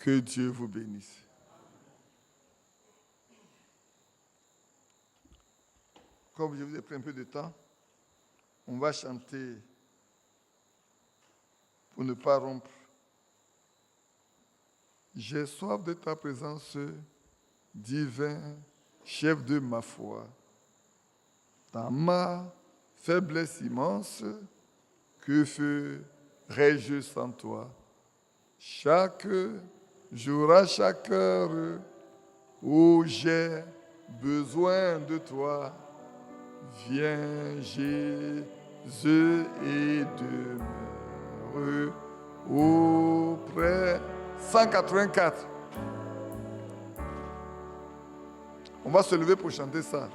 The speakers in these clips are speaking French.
Que Dieu vous bénisse. Comme je vous ai pris un peu de temps, on va chanter pour ne pas rompre. J'ai soif de ta présence, divin, chef de ma foi. Dans ma faiblesse immense, que ferais-je sans toi? Chaque jour, à chaque heure, où j'ai besoin de toi, viens Jésus et demeure auprès. 184. On va se lever pour chanter ça.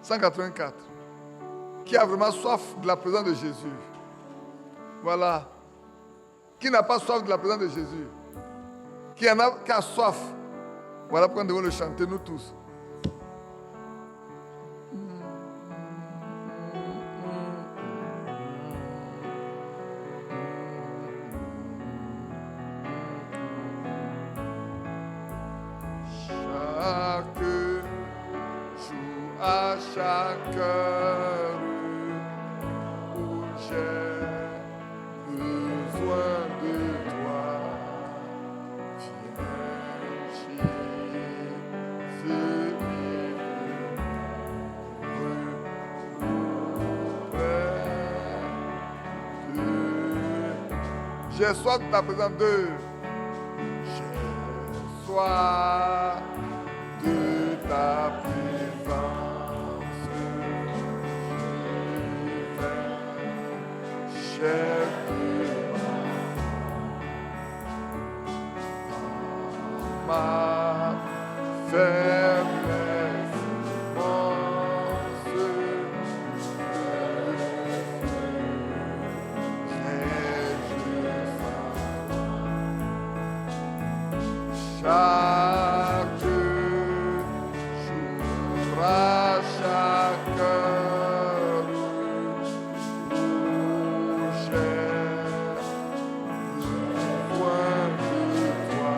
184. Qui a vraiment soif de la présence de Jésus? Voilà. Qui n'a pas soif de la présence de Jésus? Qui a soif? Voilà pourquoi nous devons le chanter, nous tous. Chaque heure où j'ai besoin de toi, viens Jésus j'ai soif de ta présence de. J'ai soif de ta présence. Chef de ma faiblesse immense, chaque jour, à chaque heure où j'ai besoin de toi,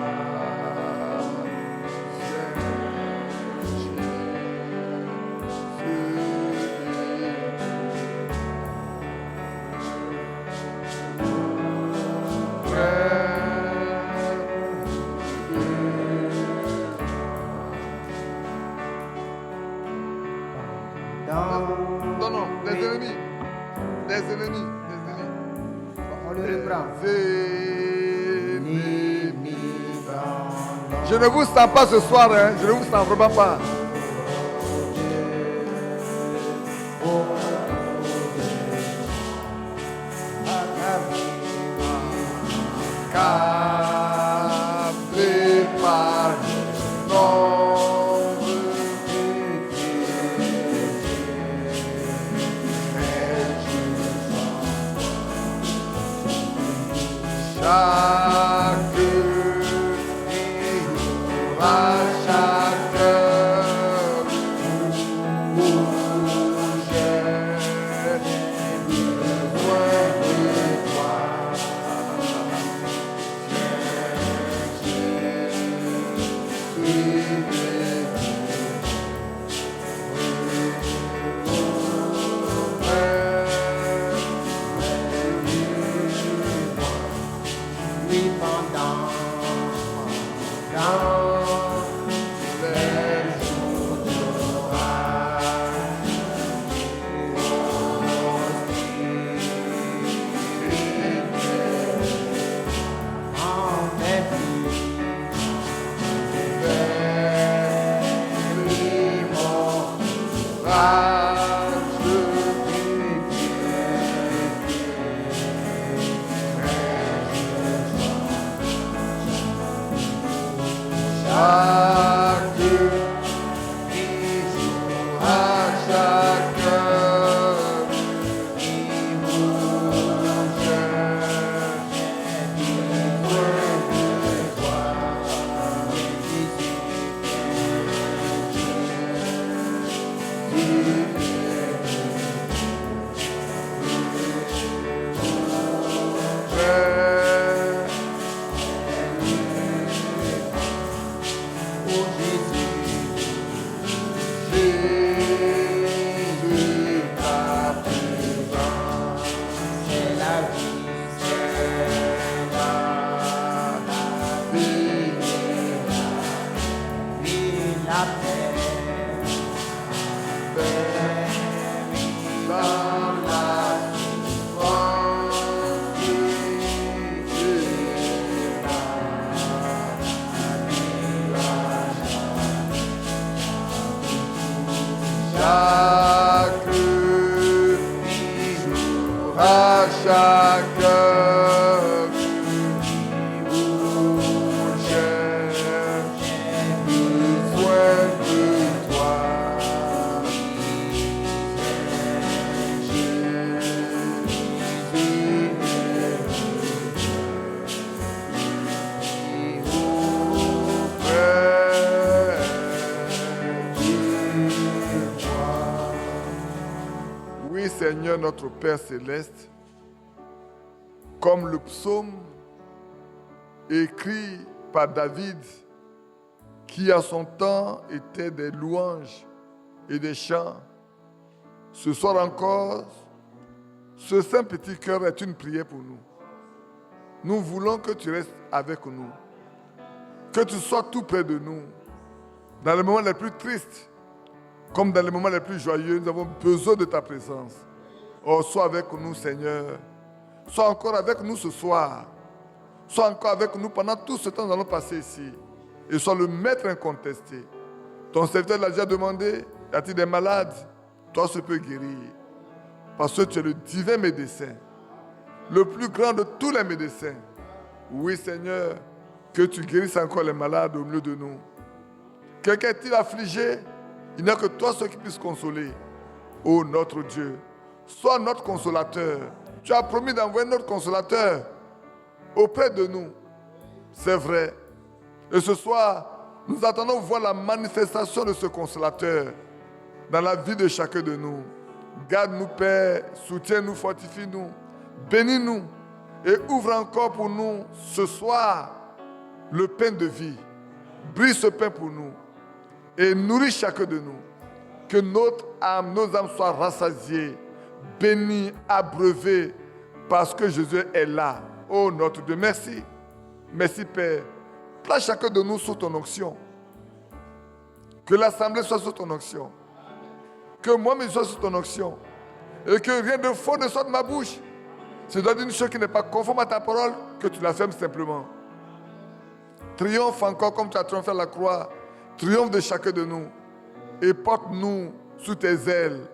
non, des ennemis. On le reprend. Je ne vous sens pas ce soir, hein. Je ne vous sens vraiment pas. Câblé par nombre chaque jour, à chaque heure où j'ai besoin de toi, chaque jour, à chaque heure, où j'ai besoin de toi. Oui, Seigneur notre Père céleste, comme le psaume écrit par David, qui à son temps était des louanges et des chants, ce soir encore, ce saint petit cœur est une prière pour nous. Nous voulons que tu restes avec nous, que tu sois tout près de nous. Dans les moments les plus tristes, comme dans les moments les plus joyeux, nous avons besoin de ta présence. Oh, sois avec nous, Seigneur. Sois encore avec nous ce soir. Sois encore avec nous pendant tout ce temps que nous allons passer ici. Et sois le maître incontesté. Ton serviteur l'a déjà demandé, y a-t-il des malades? Toi, tu peux guérir. Parce que tu es le divin médecin, le plus grand de tous les médecins. Oui, Seigneur, que tu guérisses encore les malades au milieu de nous. Quelqu'un est-il affligé? Il n'y a que toi seul qui puisse consoler. Ô notre Dieu, sois notre consolateur. Tu as promis d'envoyer notre consolateur auprès de nous. C'est vrai. Et ce soir, nous attendons voir la manifestation de ce consolateur dans la vie de chacun de nous. Garde-nous, Père, soutiens-nous, fortifie-nous, bénis-nous et ouvre encore pour nous ce soir le pain de vie. Brise ce pain pour nous et nourris chacun de nous. Que notre âme, nos âmes soient rassasiées, bénies, abreuvées, parce que Jésus est là. Oh notre Dieu, merci. Merci Père. Place chacun de nous sous ton onction. Que l'assemblée soit sous ton onction. Que moi-même sois sous ton onction. Et que rien de faux ne soit de ma bouche. Si tu dois dire une chose qui n'est pas conforme à ta parole, que tu la fermes simplement. Triomphe encore comme tu as triomphé à la croix. Triomphe de chacun de nous. Et porte-nous sous tes ailes,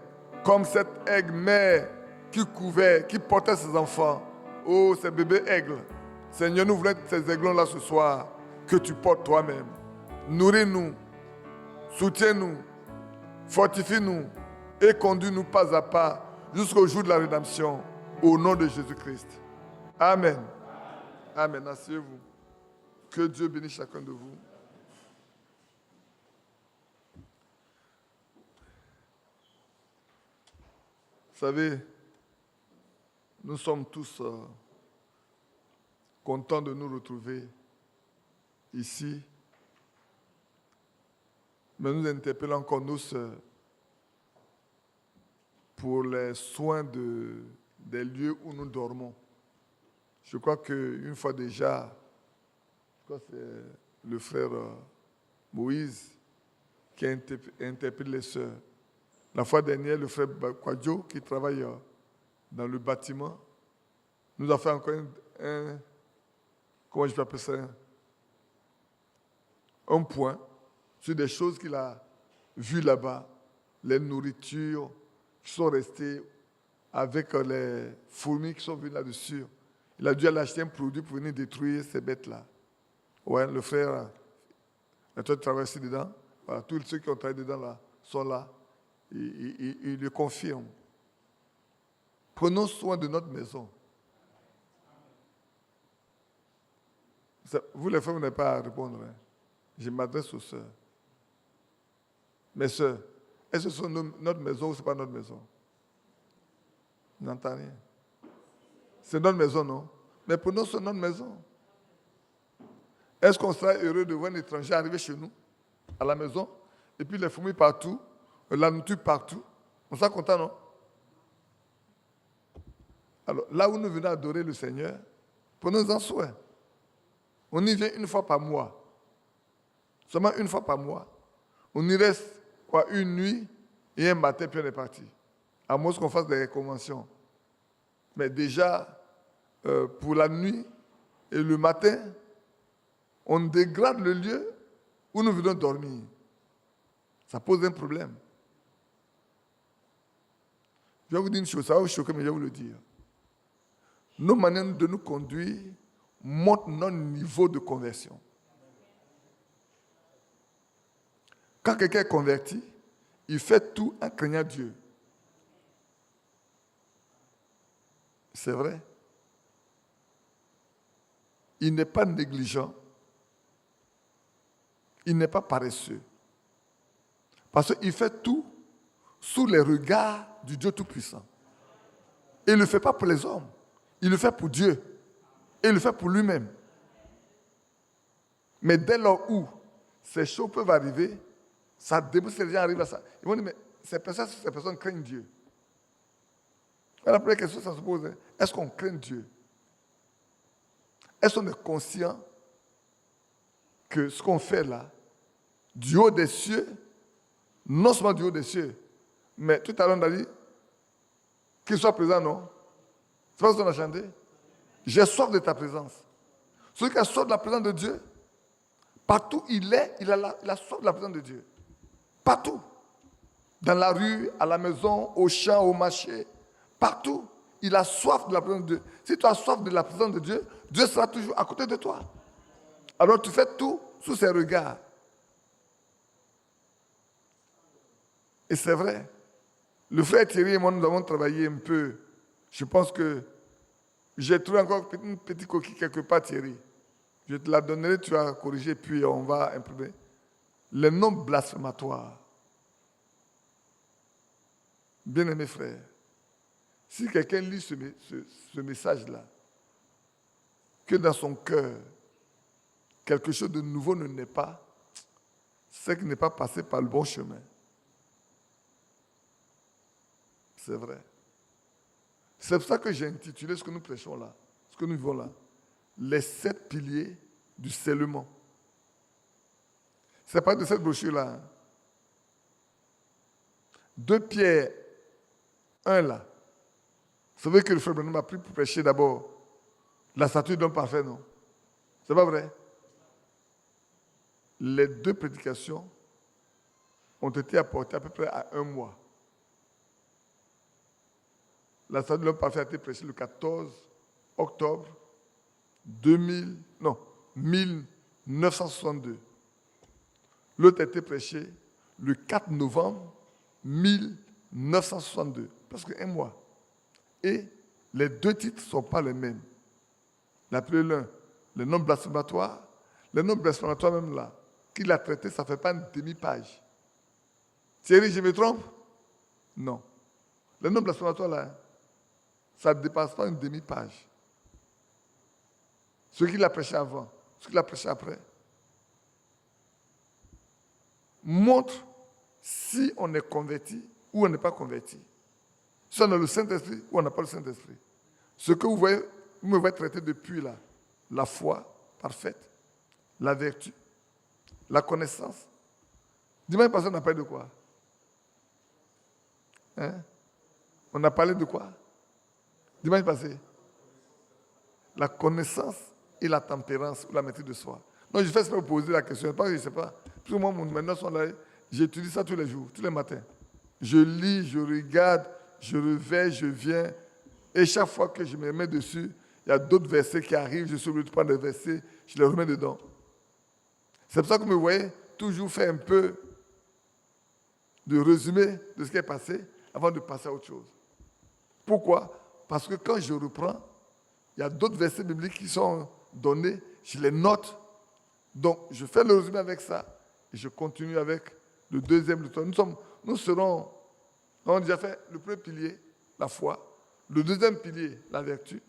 comme cette aigle mère qui couvait, qui portait ses enfants. Oh, ces bébés aigles. Seigneur, nous voulons être ces aiglons-là ce soir, que tu portes toi-même. Nourris-nous, soutiens-nous, fortifie-nous et conduis-nous pas à pas jusqu'au jour de la rédemption, au nom de Jésus-Christ. Amen. Amen. Asseyez-vous. Que Dieu bénisse chacun de vous. Vous savez, nous sommes tous contents de nous retrouver ici. Mais nous interpellons encore nos sœurs pour les soins des lieux où nous dormons. Je crois qu'une fois déjà, je crois que c'est le frère Moïse qui a interpellé les sœurs. La fois dernière, le frère Kwadjo, qui travaille dans le bâtiment, nous a fait encore comment je peux appeler ça, un point sur des choses qu'il a vues là-bas, les nourritures qui sont restées avec les fourmis qui sont venues là-dessus. Il a dû aller acheter un produit pour venir détruire ces bêtes-là. Ouais, le frère, toi tu travailles ici dedans, voilà, tous ceux qui ont travaillé dedans là, sont là. Il le confirme. Prenons soin de notre maison. Vous les femmes, vous n'avez pas à répondre. Hein. Je m'adresse aux sœurs. Mes sœurs, est-ce que c'est notre maison ou ce n'est pas notre maison? Je n'entends rien. C'est notre maison, non? Mais prenons soin de notre maison. Est-ce qu'on sera heureux de voir un étranger arriver chez nous, à la maison, et puis les fourmis partout, la nourriture partout? On sera content, non? Alors, là où nous venons adorer le Seigneur, prenons-en soin. On y vient une fois par mois. Seulement une fois par mois. On y reste une nuit et un matin, puis on est parti. À moins qu'on fasse des conventions. Mais déjà, pour la nuit et le matin, on dégrade le lieu où nous venons dormir. Ça pose un problème. Je vais vous dire une chose, ça va vous choquer, mais je vais vous le dire. Nos manières de nous conduire montrent notre niveau de conversion. Quand quelqu'un est converti, il fait tout en craignant Dieu. C'est vrai. Il n'est pas négligent. Il n'est pas paresseux. Parce qu'il fait tout sous les regards du Dieu Tout-Puissant. Et il ne le fait pas pour les hommes. Il le fait pour Dieu. Et il le fait pour lui-même. Mais dès lors où ces choses peuvent arriver, ça démontre que les gens arrivent à ça. Ils vont dire, mais ces personnes craignent Dieu. La première question, ça se pose, est-ce qu'on craint Dieu? Est-ce qu'on est conscient que ce qu'on fait là, du haut des cieux, non seulement du haut des cieux, mais tout à l'heure on a dit qu'il soit présent, non? C'est pas ce qu'on a chanté? J'ai soif de ta présence. Celui qui a soif de la présence de Dieu, partout il est, il a soif de la présence de Dieu. Partout. Dans la rue, à la maison, au champ, au marché, partout. Il a soif de la présence de Dieu. Si tu as soif de la présence de Dieu, Dieu sera toujours à côté de toi. Alors tu fais tout sous ses regards. Et c'est vrai. Le frère Thierry et moi, nous avons travaillé un peu. Je pense que j'ai trouvé encore une petite coquille quelque part, Thierry. Je te la donnerai, tu vas corriger, puis on va imprimer. Les noms blasphématoires. Bien-aimés frères, si quelqu'un lit ce message-là, que dans son cœur, quelque chose de nouveau ne naît pas, c'est qu'il n'est pas passé par le bon chemin. C'est vrai. C'est pour ça que j'ai intitulé ce que nous prêchons là, ce que nous vivons là, les 7 piliers du scellement. Ce n'est pas de cette brochure-là. Hein. 2 Pierre 1 là. Vous savez que le frère Branham m'a pris pour prêcher d'abord la statue d'un parfait, non? C'est pas vrai? Les 2 prédications ont été apportées à peu près à 1 mois. La statue de l'homme parfait a été prêchée le 14 octobre 1962. L'autre a été prêché le 4 novembre 1962, presque 1 mois. Et les 2 titres ne sont pas les mêmes. L'appelez-le le nom blasphématoire. Le nom blasphématoire même là, qu'il a traité, ça ne fait pas une demi-page. Thierry, je me trompe? Non. Le nom blasphématoire là, ça ne dépasse pas une demi-page. Ce qu'il a prêché avant, ce qu'il a prêché après, montre si on est converti ou on n'est pas converti. Si on a le Saint-Esprit ou on n'a pas le Saint-Esprit. Ce que vous voyez, vous me voyez traiter depuis là, la foi parfaite, la vertu, la connaissance. Dimanche passé, on a parlé de quoi? Hein? On a parlé de quoi? Dimanche passé? La connaissance et la tempérance ou la maîtrise de soi. Non, je fais ça pour poser la question. Parce que je ne sais pas. Parce que moi, mes notes sont là. J'étudie ça tous les jours, tous les matins. Je lis, je regarde, je réveille, je viens. Et chaque fois que je me mets dessus, il y a d'autres versets qui arrivent. Je suis obligé de prendre des versets, je les remets dedans. C'est pour ça que vous me voyez toujours faire un peu de résumé de ce qui est passé avant de passer à autre chose. Pourquoi? Parce que quand je reprends, il y a d'autres versets bibliques qui sont donnés, je les note. Donc, je fais le résumé avec ça et je continue avec le deuxième. Nous serons, on a déjà fait le premier pilier, la foi, le deuxième pilier, la vertu,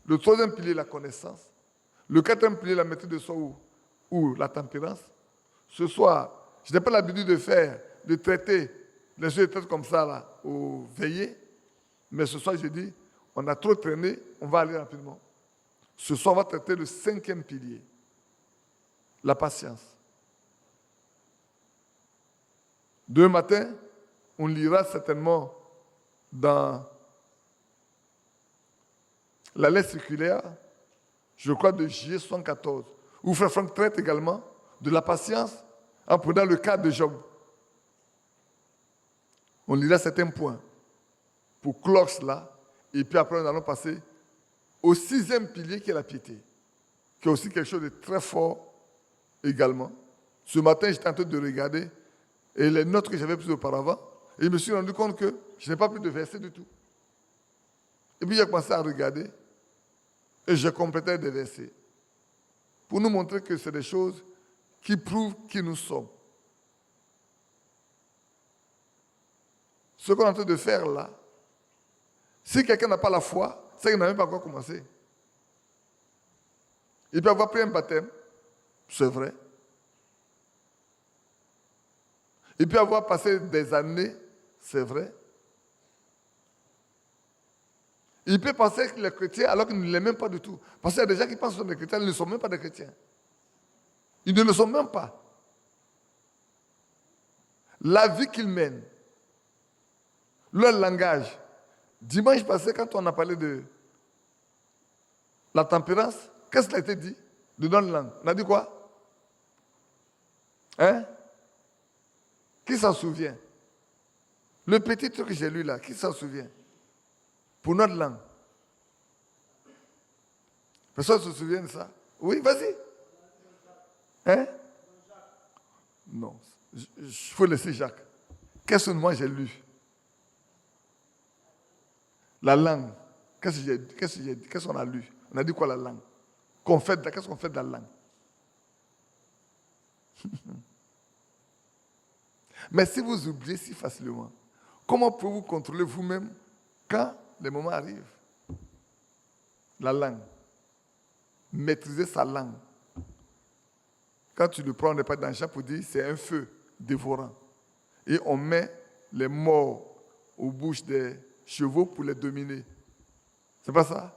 le troisième pilier, la connaissance, le quatrième pilier, la maîtrise de soi ou la tempérance. Ce soir, je n'ai pas l'habitude de traiter les choses comme ça là, au veillé, mais ce soir, je dis, on a trop traîné, on va aller rapidement. Ce soir, on va traiter le 5e pilier, la patience. Demain matin, on lira certainement dans la lettre circulaire, je crois de J 74, où Frère Franck traite également de la patience en prenant le cas de Job. On lira certains points pour clore cela. Et puis après, nous allons passer au 6e pilier qui est la piété, qui est aussi quelque chose de très fort également. Ce matin, j'étais en train de regarder et les notes que j'avais prises auparavant, et je me suis rendu compte que je n'ai pas pris de verset du tout. Et puis j'ai commencé à regarder et je complétais des versets pour nous montrer que c'est des choses qui prouvent qui nous sommes. Ce qu'on est en train de faire là, si quelqu'un n'a pas la foi, c'est qu'il n'a même pas encore commencé. Il peut avoir pris un baptême, c'est vrai. Il peut avoir passé des années, c'est vrai. Il peut penser qu'il est chrétien alors qu'il ne l'est même pas du tout. Parce qu'il y a des gens qui pensent qu'ils sont des chrétiens, ils ne sont même pas des chrétiens. Ils ne le sont même pas. La vie qu'ils mènent, leur langage. Dimanche passé, quand on a parlé de la tempérance, qu'est-ce qui a été dit de notre langue? On a dit quoi? Hein? Qui s'en souvient? Le petit truc que j'ai lu là, qui s'en souvient? Pour notre langue. Personne ne se souvient de ça? Oui, vas-y. Hein? Non. Il faut laisser Jacques. Qu'est-ce que moi j'ai lu? La langue. Qu'est-ce qu'on a lu? On a dit quoi la langue? Qu'est-ce qu'on fait de la langue? Mais si vous oubliez si facilement, comment pouvez-vous contrôler vous-même quand les moments arrivent? La langue. Maîtriser sa langue. Quand tu le prends, on n'est pas dans le champ pour dire c'est un feu dévorant. Et on met les morts aux bouches des chevaux pour les dominer. C'est pas ça?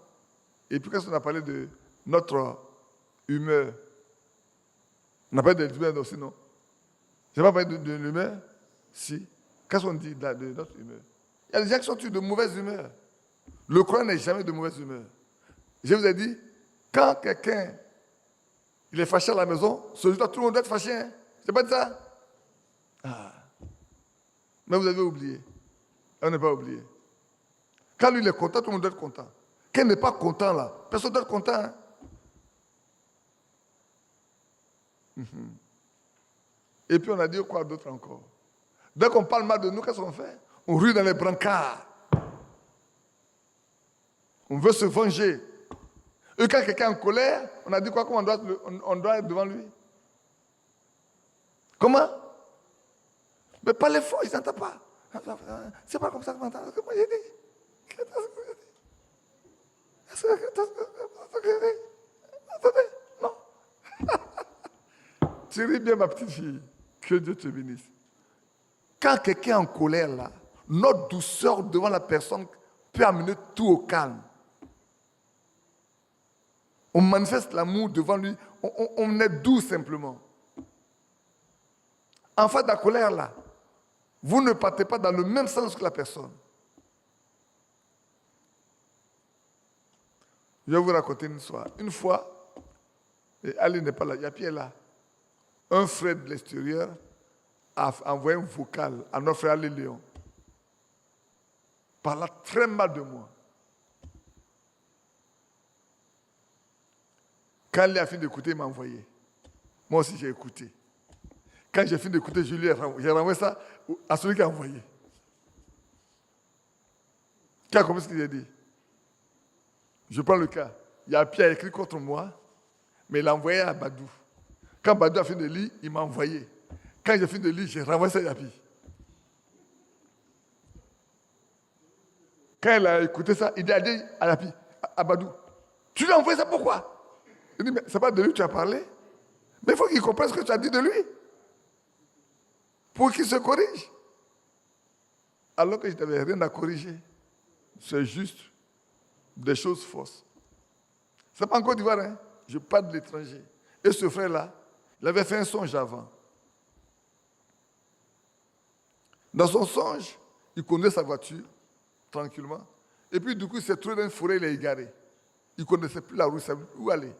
Et puis qu'est-ce qu'on a parlé de notre humeur? On a parlé de l'humeur aussi, non? Je n'ai pas parlé de l'humeur? Si. Qu'est-ce qu'on dit de notre humeur? Il y a des gens qui sont de mauvaise humeur. Le croyant n'est jamais de mauvaise humeur. Je vous ai dit, quand quelqu'un il est fâché à la maison, ce jour-là, tout le monde doit être fâché. Hein? C'est pas de ça? Ah. Mais vous avez oublié. On n'est pas oublié. Quand lui il est content, tout le monde doit être content. Quand il n'est pas content là, personne ne doit être content. Hein? Et puis on a dit quoi d'autre encore? Dès qu'on parle mal de nous, qu'est-ce qu'on fait? On rue dans les brancards. On veut se venger. Et quand quelqu'un est en colère, on a dit quoi? Comment on doit être devant lui? Comment? Mais parlez fort, il n'entend pas. C'est pas comme ça que m'entend. Comment j'ai dit? Non. Tu ris bien, ma petite fille. Que Dieu te bénisse. Quand quelqu'un est en colère, là, notre douceur devant la personne peut amener tout au calme. On manifeste l'amour devant lui. On est doux simplement. En face de la colère, là, vous ne partez pas dans le même sens que la personne. Je vais vous raconter une histoire. Une fois, et Ali n'est pas là, il y a Pierre là. Un frère de l'extérieur a envoyé un vocal à notre frère Ali Léon. Parla très mal de moi. Quand il a fini d'écouter, il m'a envoyé. Moi aussi, j'ai écouté. Quand j'ai fini d'écouter, j'ai renvoyé ça à celui qui a envoyé. Qui a compris ce que j'ai dit? Je prends le cas. Il y a Pierre écrit contre moi, mais il a envoyé à Badou. Quand Badou a fini de lire, il m'a envoyé. Quand j'ai fini de lire, j'ai renvoyé ça à Yapi. Quand il a écouté ça, il a dit à Yapi, à Badou, tu lui as envoyé ça pourquoi? Il dit, mais c'est pas de lui que tu as parlé. Mais il faut qu'il comprenne ce que tu as dit de lui. Pour qu'il se corrige. Alors que je n'avais rien à corriger. C'est juste des choses fausses. Ce n'est pas en Côte d'Ivoire, hein? Je parle de l'étranger. Et ce frère-là, il avait fait un songe avant. Dans son songe, il conduisait sa voiture, tranquillement. Et puis du coup, il s'est trouvé dans une forêt, il est égaré. Il ne connaissait plus la route, il savait où aller.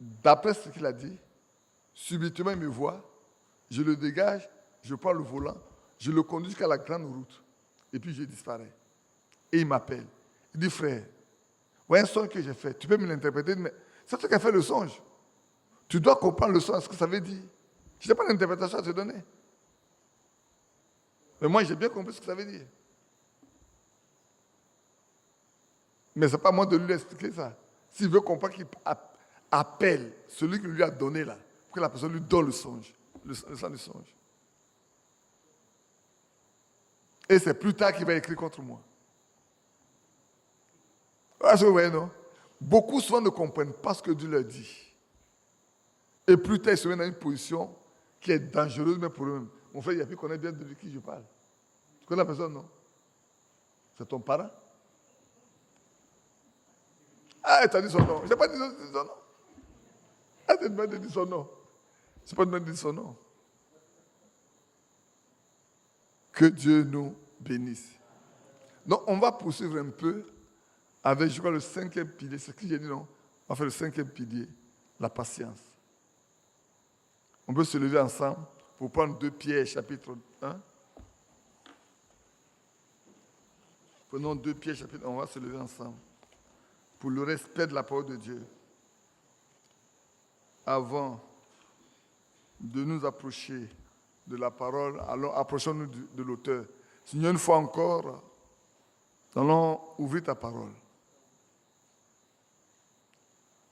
D'après ce qu'il a dit, subitement il me voit, je le dégage je prends le volant, je le conduis jusqu'à la grande route, et puis je disparais. Et il m'appelle. Il dit, frère, voilà un songe que j'ai fait, tu peux me l'interpréter, mais c'est toi qui as fait le songe. Tu dois comprendre le songe, ce que ça veut dire. Je n'ai pas d'interprétation à te donner. Mais moi, j'ai bien compris ce que ça veut dire. Mais ce n'est pas moi de lui expliquer ça. S'il veut comprendre, qu'il appelle celui qui lui a donné là, pour que la personne lui donne le songe, le sens du songe. Et c'est plus tard qu'il va écrire contre moi. Ah, vous voyez, non? Beaucoup souvent ne comprennent pas ce que Dieu leur dit. Et plus tard, ils se mettent dans une position qui est dangereuse même pour eux-mêmes. Mon frère, il a pu connaître bien de qui je parle. Tu connais la personne, non? C'est ton parent? Ah, tu as dit son nom. Je n'ai pas dit son nom. Ah, tu m'as dit son nom. Je n'ai pas demandé son nom. Que Dieu nous bénisse. Donc, on va poursuivre un peu avec, je crois, le 5e pilier. C'est ce que j'ai dit, non? On va faire le 5e pilier, la patience. On peut se lever ensemble pour prendre 2 Pierre, chapitre 1. Prenons 2 Pierre, chapitre 1. On va se lever ensemble pour le respect de la parole de Dieu. Avant de nous approcher de la parole, alors approchons-nous de l'auteur. Seigneur, une fois encore, nous allons ouvrir ta parole.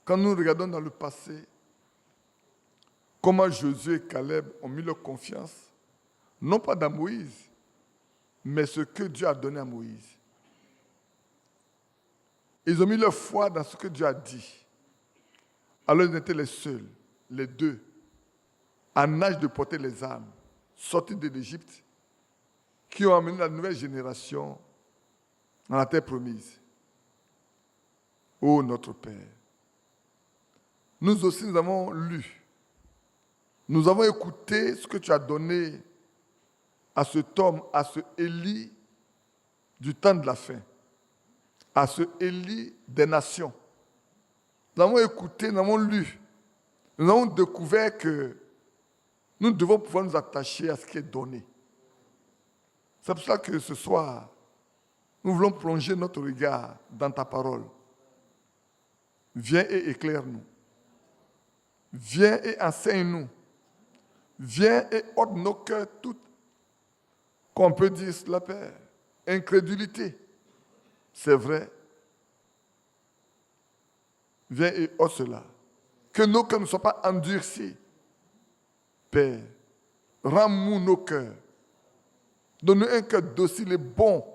Quand nous regardons dans le passé, comment Josué et Caleb ont mis leur confiance, non pas dans Moïse, mais ce que Dieu a donné à Moïse. Ils ont mis leur foi dans ce que Dieu a dit. Alors ils étaient les seuls, les deux, en âge de porter les armes, sortis de l'Égypte, qui ont amené la nouvelle génération dans la terre promise. Ô notre Père, nous aussi nous avons lu, nous avons écouté ce que tu as donné à cet homme, à ce Élie du temps de la fin, à ce Élie des nations. Nous avons écouté, nous avons lu, nous avons découvert que nous devons pouvoir nous attacher à ce qui est donné. C'est pour cela que ce soir, nous voulons plonger notre regard dans ta parole. Viens et éclaire-nous. Viens et enseigne-nous. Viens et ôte nos cœurs toutes, qu'on peut dire cela, Père, incrédulité. C'est vrai. Viens et ôte cela. Que nos cœurs ne soient pas endurcis. Père, rends-nous nos cœurs. Donne-nous un cœur docile et bon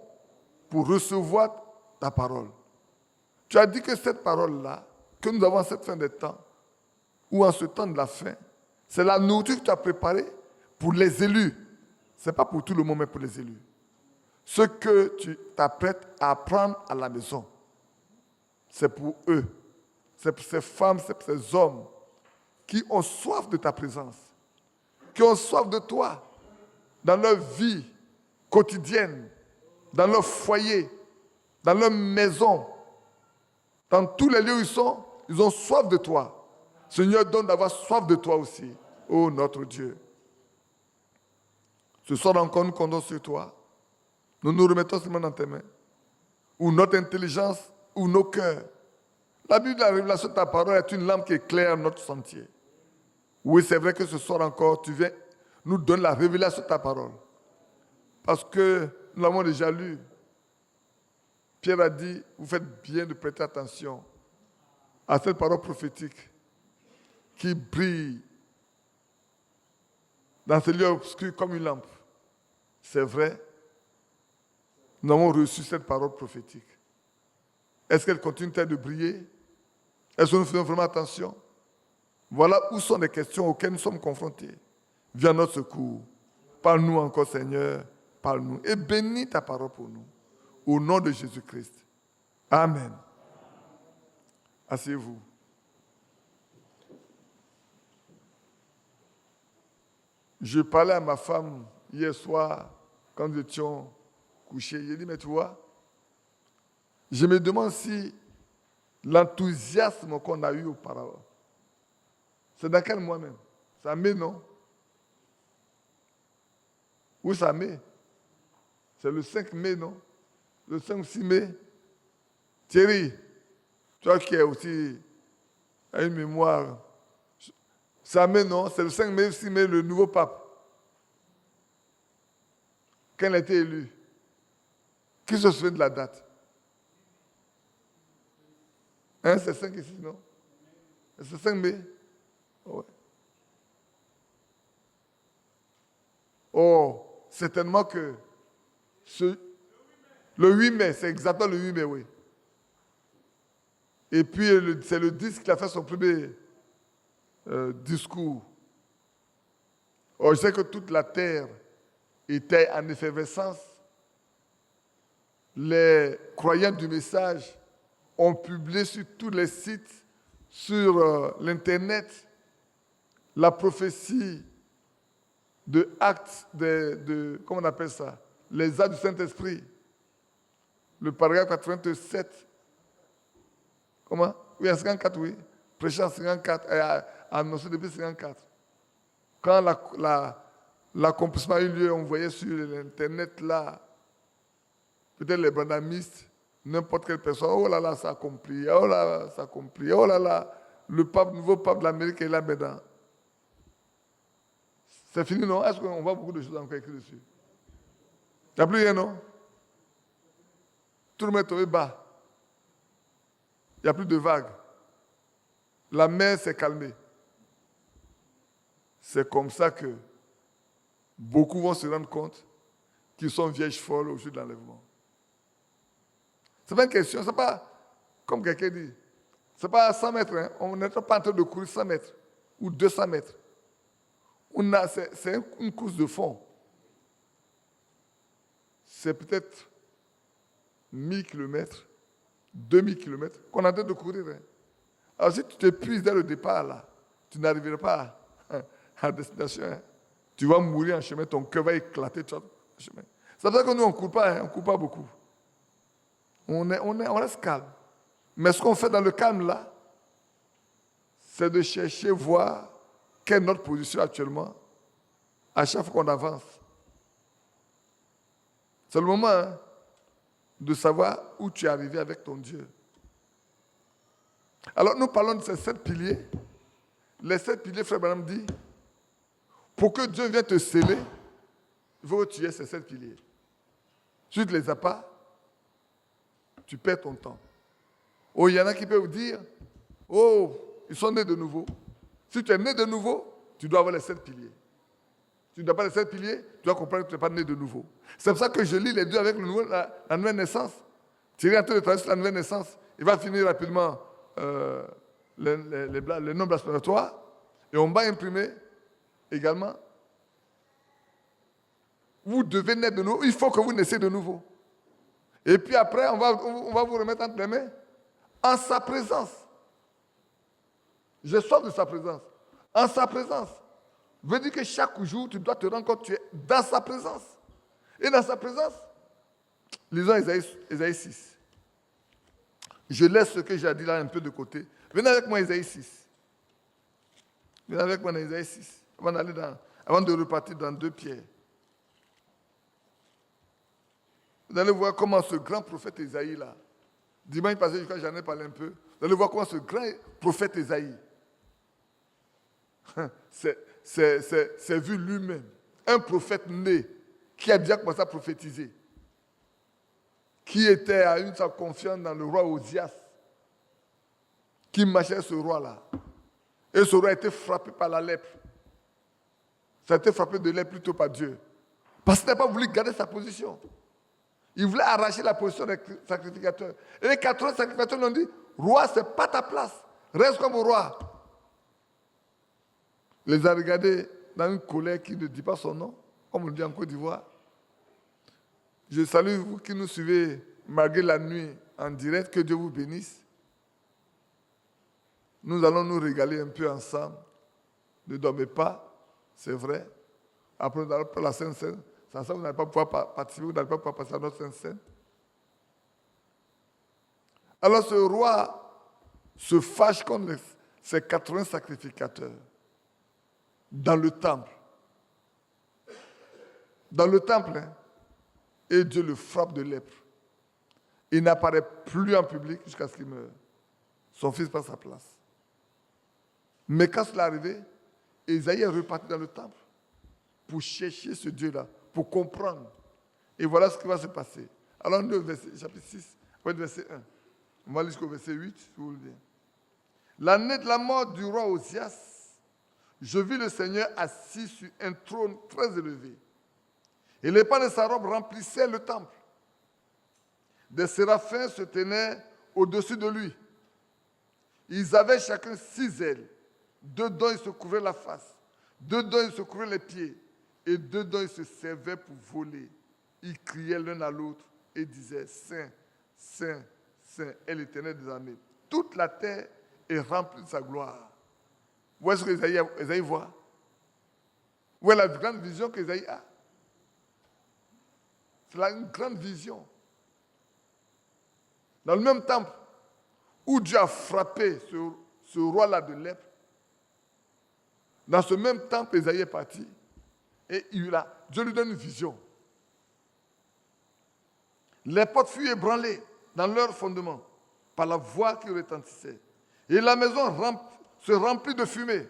pour recevoir ta parole. Tu as dit que cette parole-là, que nous avons en cette fin des temps, ou en ce temps de la fin, c'est la nourriture que tu as préparée pour les élus. Ce n'est pas pour tout le monde, mais pour les élus. Ce que tu t'apprêtes à apprendre à la maison, c'est pour eux. C'est pour ces femmes, c'est pour ces hommes qui ont soif de ta présence, qui ont soif de toi dans leur vie quotidienne, dans leur foyer, dans leur maison, dans tous les lieux où ils ont soif de toi. Seigneur, donne d'avoir soif de toi aussi, ô notre Dieu. Ce soir encore, nous comptons sur toi. Nous nous remettons seulement dans tes mains. Ou notre intelligence, ou nos cœurs. La Bible de la révélation de ta parole est une lampe qui éclaire notre sentier. Oui, c'est vrai que ce soir encore, tu viens nous donner la révélation de ta parole. Parce que nous l'avons déjà lu. Pierre a dit, vous faites bien de prêter attention à cette parole prophétique qui brille dans ce lieu obscur comme une lampe. C'est vrai, nous avons reçu cette parole prophétique. Est-ce qu'elle continue de briller? Est-ce que nous faisons vraiment attention? Voilà où sont les questions auxquelles nous sommes confrontés. Viens à notre secours. Parle-nous encore, Seigneur. Parle-nous. Et bénis ta parole pour nous. Au nom de Jésus-Christ. Amen. Asseyez-vous. Je parlais à ma femme hier soir, quand nous étions couchés. J'ai dit, mais tu vois, je me demande si l'enthousiasme qu'on a eu auparavant, c'est dans quel mois même? C'est en mai, non? Où ça met? C'est le 5 mai, non? Le 5 ou 6 mai? Thierry, toi qui es aussi à une mémoire. Ça met, non? C'est le 5 mai ou 6 mai, le nouveau pape. Quand il a été élu. Qui se souvient de la date? Hein, c'est 5 ici, non? C'est 5 mai? Ouais. Oh, certainement que le 8 mai, c'est exactement le 8 mai, oui. Et puis, c'est le 10 qu'il a fait son premier discours. Oh, je sais que toute la terre était en effervescence. Les croyants du message ont publié sur tous les sites, sur l'Internet, la prophétie de actes, comment on appelle ça? Les actes du Saint-Esprit. Le paragraphe 87. Comment? Oui, en 54, oui. Prêché en 54, annoncé depuis 54. Quand l'accomplissement a eu lieu, on voyait sur l'Internet là, peut-être les brandamistes, n'importe quelle personne, oh là là, ça a accompli, oh là là, ça a accompli, oh là là, le nouveau pape de l'Amérique est là maintenant. C'est fini, non? Est-ce qu'on voit beaucoup de choses encore écrites dessus? Il n'y a plus rien, non? Tout le monde est tombé bas. Il n'y a plus de vagues. La mer s'est calmée. C'est comme ça que beaucoup vont se rendre compte qu'ils sont vierges folles au jour de l'enlèvement. Ce n'est pas une question, ce n'est pas, comme quelqu'un dit, ce n'est pas 100 mètres. Hein. On n'est pas en train de courir 100 mètres ou 200 mètres. C'est une course de fond. C'est peut-être 1000 km, 2000 km qu'on est en train de courir. Hein. Alors si tu t'épuises dès le départ, là, tu n'arriveras pas à destination. Hein. Tu vas mourir en chemin, ton cœur va éclater en chemin. C'est pour ça que nous, on ne court pas, hein, on ne court pas beaucoup. On reste calme. Mais ce qu'on fait dans le calme, là, c'est de chercher, voir quelle est notre position actuellement à chaque fois qu'on avance. C'est le moment hein, de savoir où tu es arrivé avec ton Dieu. Alors, nous parlons de ces 7 piliers. Les 7 piliers, Frère Branham dit, pour que Dieu vienne te sceller, il faut que tu aies ces 7 piliers. Si tu ne les as pas, tu perds ton temps. Oh, il y en a qui peuvent dire, oh, ils sont nés de nouveau. Si tu es né de nouveau, tu dois avoir les 7 piliers. Si tu n'as pas les 7 piliers, tu dois comprendre que tu n'es pas né de nouveau. C'est pour ça que je lis les deux avec la nouvelle naissance. Tu es en train de travailler sur la nouvelle naissance. Il va finir rapidement les noms blasphématoires. Et on va imprimer également. Vous devez naître de nouveau. Il faut que vous naissiez de nouveau. Et puis après, on va vous remettre entre les mains en sa présence. Je sors de sa présence. En sa présence. Veut dire que chaque jour, tu dois te rendre compte que tu es dans sa présence. Et dans sa présence, lisons Ésaïe 6. Je laisse ce que j'ai dit là un peu de côté. Venez avec moi Ésaïe 6. Venez avec moi dans Ésaïe 6. Avant de repartir dans 2 Pierre. Vous allez voir comment ce grand prophète Ésaïe là, dimanche passé, je crois que j'en ai parlé un peu. Vous allez voir comment ce grand prophète Ésaïe, c'est vu lui-même. Un prophète né qui a déjà commencé à prophétiser, qui était à une certaine confiance dans le roi Osias, qui marchait ce roi-là. Et ce roi a été frappé par la lèpre. Ça a été frappé de lèpre plutôt par Dieu. Parce qu'il n'a pas voulu garder sa position. Il voulait arracher la position des sacrificateurs. Et les 80 sacrificateurs lui ont dit, roi, ce n'est pas ta place. Reste comme roi. Il les a regardés dans une colère qui ne dit pas son nom, comme on le dit en Côte d'Ivoire. Je salue vous qui nous suivez malgré la nuit en direct. Que Dieu vous bénisse. Nous allons nous régaler un peu ensemble. Ne dormez pas, c'est vrai. Après, nous allons pour la Sainte Seine. Sans ça, vous n'allez pas pouvoir participer, vous n'allez pas pouvoir passer à notre Sainte Seine. Alors ce roi se fâche contre ces 80 sacrificateurs dans le temple. dans le temple, hein, et Dieu le frappe de lèpre. Il n'apparaît plus en public jusqu'à ce qu'il meure. Son fils prend sa place. Mais quand cela est arrivé, Ésaïe est reparti dans le temple pour chercher ce Dieu-là, pour comprendre. Et voilà ce qui va se passer. Alors, on est au chapitre 6, verset 1. On va aller jusqu'au verset 8, si vous voulez bien. L'année de la mort du roi Osias, je vis le Seigneur assis sur un trône très élevé. Et les pans de sa robe remplissaient le temple. Des séraphins se tenaient au-dessus de lui. Ils avaient chacun 6 ailes. 2 dont ils se couvraient la face, 2 dont ils se couvraient les pieds, et 2 dont ils se servaient pour voler. Ils criaient l'un à l'autre et disaient, Saint, Saint, Saint est l'Éternel des armées. Toute la terre est remplie de sa gloire. Où est-ce que Ésaïe voit? Où est la grande vision qu'Ésaïe a? C'est là une grande vision. Dans le même temple où Dieu a frappé ce roi-là de lèpre, dans ce même temple, Ésaïe est parti et Dieu lui donne une vision. Les portes furent ébranlées dans leur fondement par la voix qui retentissait. Et la maison se remplit de fumée.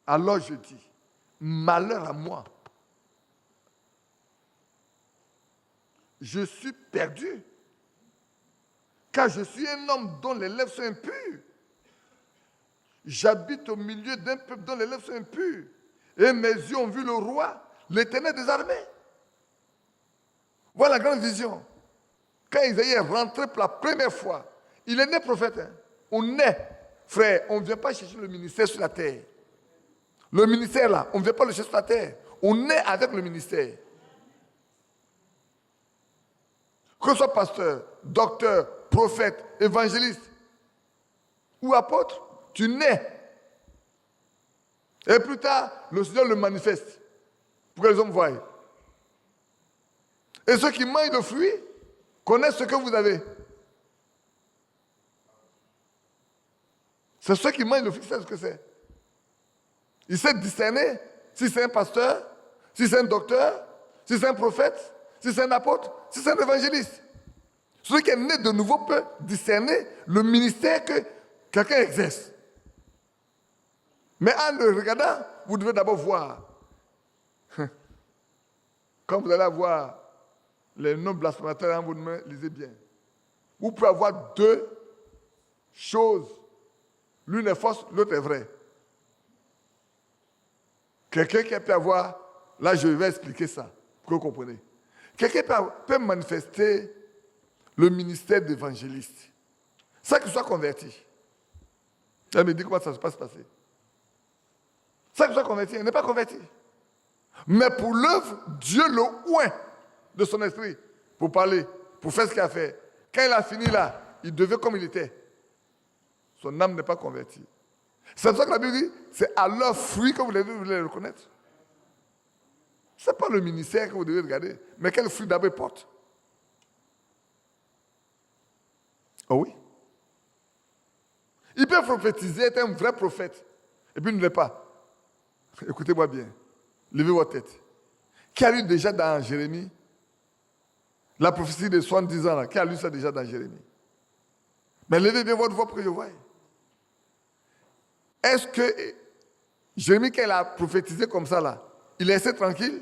Alors je dis, malheur à moi. Je suis perdu, car je suis un homme dont les lèvres sont impures. J'habite au milieu d'un peuple dont les lèvres sont impures. Et mes yeux ont vu le roi, l'Éternel des armées. Voilà la grande vision. Quand Isaïe est rentré pour la première fois, il est né prophète. Hein. On naît, frère, on ne vient pas chercher le ministère sur la terre. Le ministère là, on ne vient pas le chercher sur la terre. On naît avec le ministère. Que ce soit pasteur, docteur, prophète, évangéliste ou apôtre, tu nais. Et plus tard, le Seigneur le manifeste pour que les hommes voient. Et ceux qui mangent le fruit connaissent ce que vous avez. C'est ceux qui mangent le fruit qui savent ce que c'est. Il sait discerner si c'est un pasteur, si c'est un docteur, si c'est un prophète, si c'est un apôtre, si c'est un évangéliste. Celui qui est né de nouveau peut discerner le ministère que quelqu'un exerce. Mais en le regardant, vous devez d'abord voir. Quand vous allez avoir les noms blasphémateurs en vos mains, lisez bien. Vous pouvez avoir 2 choses. L'une est fausse, l'autre est vraie. Quelqu'un qui peut avoir, là je vais expliquer ça, pour que vous compreniez. Quelqu'un peut manifester le ministère d'évangéliste. Ça qu'il soit converti. Elle me dit comment ça se passe passer. Ça qu'il soit converti, il n'est pas converti. Mais pour l'œuvre, Dieu le oint de son esprit pour parler, pour faire ce qu'il a fait. Quand il a fini là, il devait comme il était. Son âme n'est pas convertie. C'est pour ça que la Bible dit, c'est à leurs fruits que vous devez les reconnaître. Ce n'est pas le ministère que vous devez regarder, mais quel fruit d'abord il porte. Oh oui. Il peut prophétiser, être un vrai prophète, et puis il ne l'est pas. Écoutez-moi bien. Levez votre tête. Qui a lu déjà dans Jérémie la prophétie de 70 ans là, qui a lu ça déjà dans Jérémie? Mais levez bien votre voix pour que je voie. Est-ce que Jérémie, quand il a prophétisé comme ça là, il est resté tranquille?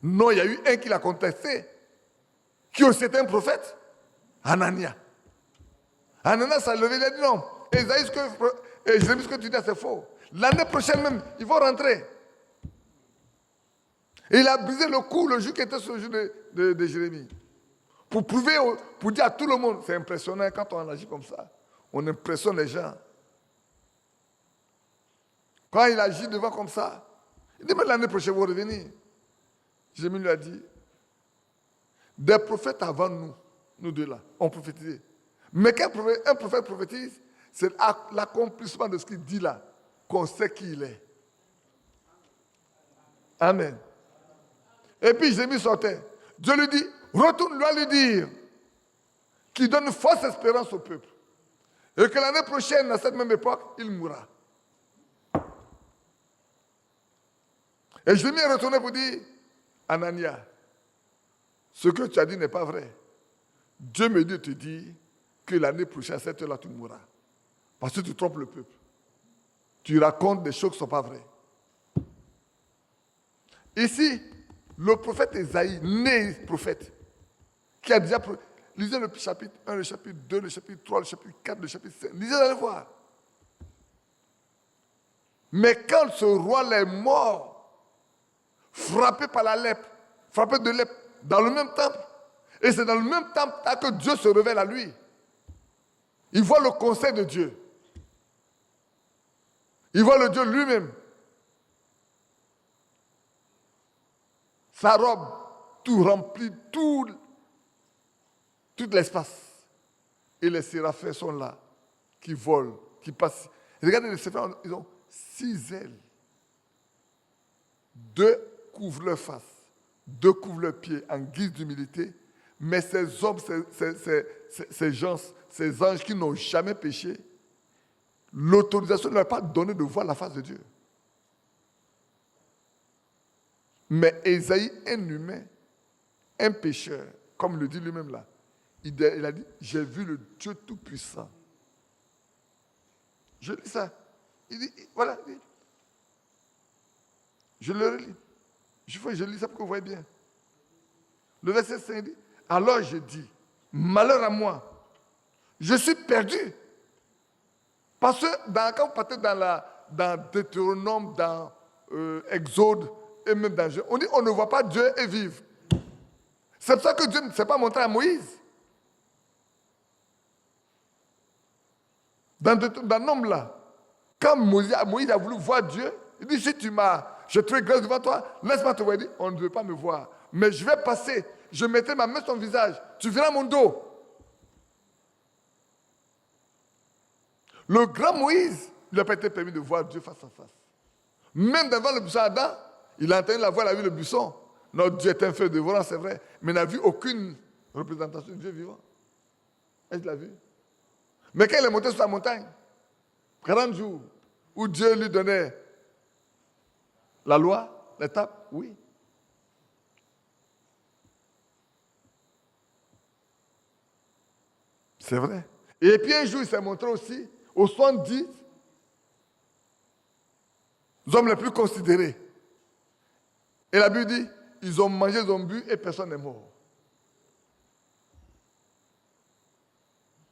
Non, il y a eu un qui l'a contesté. Qui aussi était un prophète? Anania. Anania s'est levé, il a dit non. Jérémie, ce que tu dis, c'est faux. L'année prochaine même, ils vont rentrer. Et il a brisé le cou le jour qui était sur le jour de Jérémie. Pour prouver, pour dire à tout le monde, c'est impressionnant quand on agit comme ça. On impressionne les gens. Quand il agit devant comme ça, il dit, mais l'année prochaine, vous revenez. Jérémie lui a dit, des prophètes avant nous, nous deux là, ont prophétisé. Mais quand un prophète prophétise, c'est l'accomplissement de ce qu'il dit là, qu'on sait qui il est. Amen. Et puis Jérémie sortait. Dieu lui dit, retourne-lui à lui dire qu'il donne une fausse espérance au peuple. Et que l'année prochaine, à cette même époque, il mourra. Et Jérémie est retourné pour dire, Anania, ce que tu as dit n'est pas vrai. Dieu me dit de te dire que l'année prochaine, à cette heure-là, tu mourras. Parce que tu trompes le peuple. Tu racontes des choses qui ne sont pas vraies. Ici, le prophète Ésaïe, né prophète, qui a déjà... Lisez le chapitre 1, le chapitre 2, le chapitre 3, le chapitre 4, le chapitre 5. Lisez, allez voir. Mais quand ce roi est mort, frappé par la lèpre, frappé de lèpre, dans le même temple, et c'est dans le même temple que Dieu se révèle à lui. Il voit le conseil de Dieu. Il voit le Dieu lui-même. Sa robe, tout remplit, tout l'espace. Et les séraphins sont là, qui volent, qui passent. Regardez, les séraphins, ils ont 6 ailes. 2 couvrent leur face, 2 couvrent leurs pieds en guise d'humilité. Mais ces hommes, ces gens, ces anges qui n'ont jamais péché, l'autorisation ne leur est pas donnée de voir la face de Dieu. Mais Ésaïe, un humain, un pécheur, comme le dit lui-même là, il a dit, j'ai vu le Dieu Tout-Puissant. Je lis ça. Il dit, voilà. Je le relis. Je lis ça pour que vous voyez bien. Le verset 5 dit, alors je dis, malheur à moi, je suis perdu. Parce que quand vous partez dans Deutéronome, dans Exode, et même dans Dieu, on dit on ne voit pas Dieu et vivre. C'est pour ça que Dieu ne s'est pas montré à Moïse. Dans l'homme là, quand Moïse a voulu voir Dieu, il dit, si j'ai trouvé grâce devant toi, laisse-moi te voir. Il dit, on ne veut pas me voir. Mais je vais passer, je mettrai ma main sur ton visage, tu verras mon dos. Le grand Moïse, il n'a pas été permis de voir Dieu face à face. Même devant le buisson Adam, il a entendu la voix, il a vu le buisson. Notre Dieu est un feu dévorant, c'est vrai, mais il n'a vu aucune représentation de Dieu vivant. Est-ce qu'il l'a vu? Mais quand il est monté sur la montagne, 40 jours, où Dieu lui donnait la loi, l'étape, oui. C'est vrai. Et puis un jour, il s'est montré aussi aux 70 hommes les plus considérés. Et la Bible dit, ils ont mangé, ils ont bu et personne n'est mort.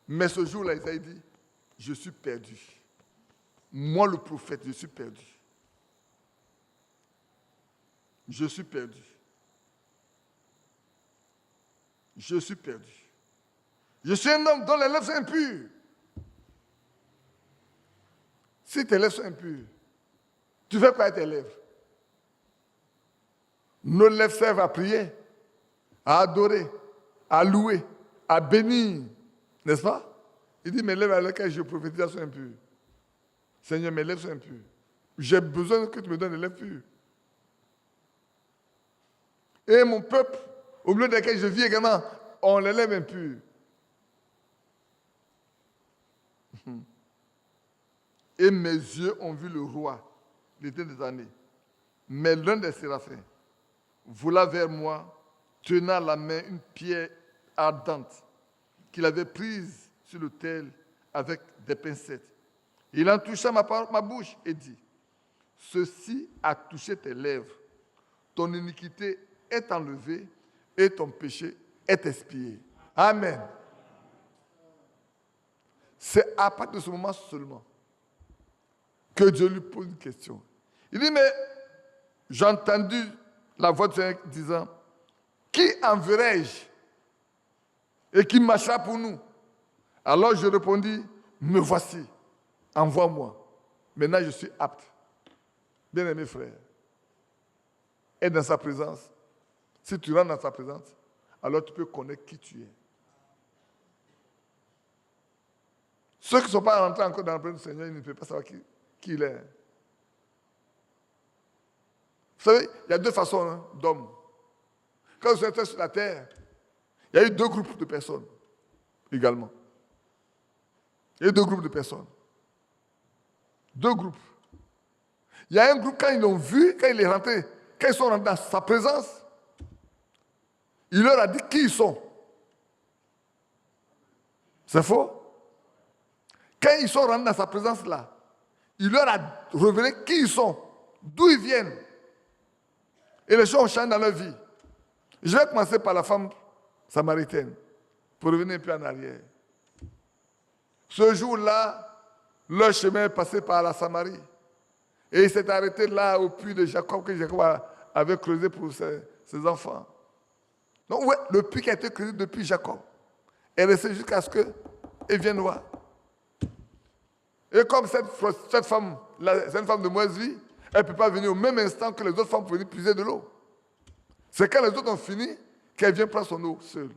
Mais ce jour-là, Isaïe dit, je suis perdu. Moi, le prophète, je suis perdu. Je suis perdu. Je suis perdu. Je suis un homme dont les lèvres sont impures. Si tes lèvres sont impures, tu fais quoi avec tes lèvres? Nos lèvres servent à prier, à adorer, à louer, à bénir. N'est-ce pas? Il dit, mes lèvres avec lesquelles je prophétise sont impures. Seigneur, mes lèvres sont impures. J'ai besoin que tu me donnes des lèvres pures. Et mon peuple, au milieu desquels je vis également, ont les lèvres impures. Et mes yeux ont vu le roi, l'été des années. Mais l'un des séraphins vola vers moi, tenant à la main une pierre ardente qu'il avait prise sur l'autel avec des pincettes. Il en toucha ma bouche et dit, ceci a touché tes lèvres. Ton iniquité est enlevée et ton péché est expié. Amen. C'est à partir de ce moment seulement que Dieu lui pose une question. Il dit, mais j'ai entendu la voix de Seigneur disant, qui enverrai-je et qui marchera pour nous? Alors je répondis, me voici, envoie-moi. Maintenant je suis apte. Bien-aimé frère, et dans sa présence, si tu rentres dans sa présence, alors tu peux connaître qui tu es. Ceux qui ne sont pas rentrés encore dans la présence du Seigneur, ils ne peuvent pas savoir qui il est. Vous savez, il y a 2 façons d'hommes. Quand vous êtes sur la terre, il y a eu 2 groupes de personnes également. Il y a eu 2 groupes de personnes. 2 groupes. Il y a un groupe, quand ils l'ont vu, quand il est rentré, quand ils sont rentrés dans sa présence, Il leur a dit qui ils sont. C'est faux? Quand ils sont rentrés dans sa présence là, il leur a révélé qui ils sont, d'où ils viennent. Et les choses ont changé dans leur vie. Je vais commencer par la femme samaritaine, pour revenir un peu en arrière. Ce jour-là, leur chemin est passé par la Samarie. Et il s'est arrêté là au puits de Jacob, que Jacob avait creusé pour ses enfants. Donc, ouais, le puits qui a été creusé depuis Jacob est resté jusqu'à ce qu'il vienne voir. Et comme cette femme, c'est une femme de mauvaise vie, elle ne peut pas venir au même instant que les autres femmes pour venir puiser de l'eau. C'est quand les autres ont fini qu'elle vient prendre son eau seule.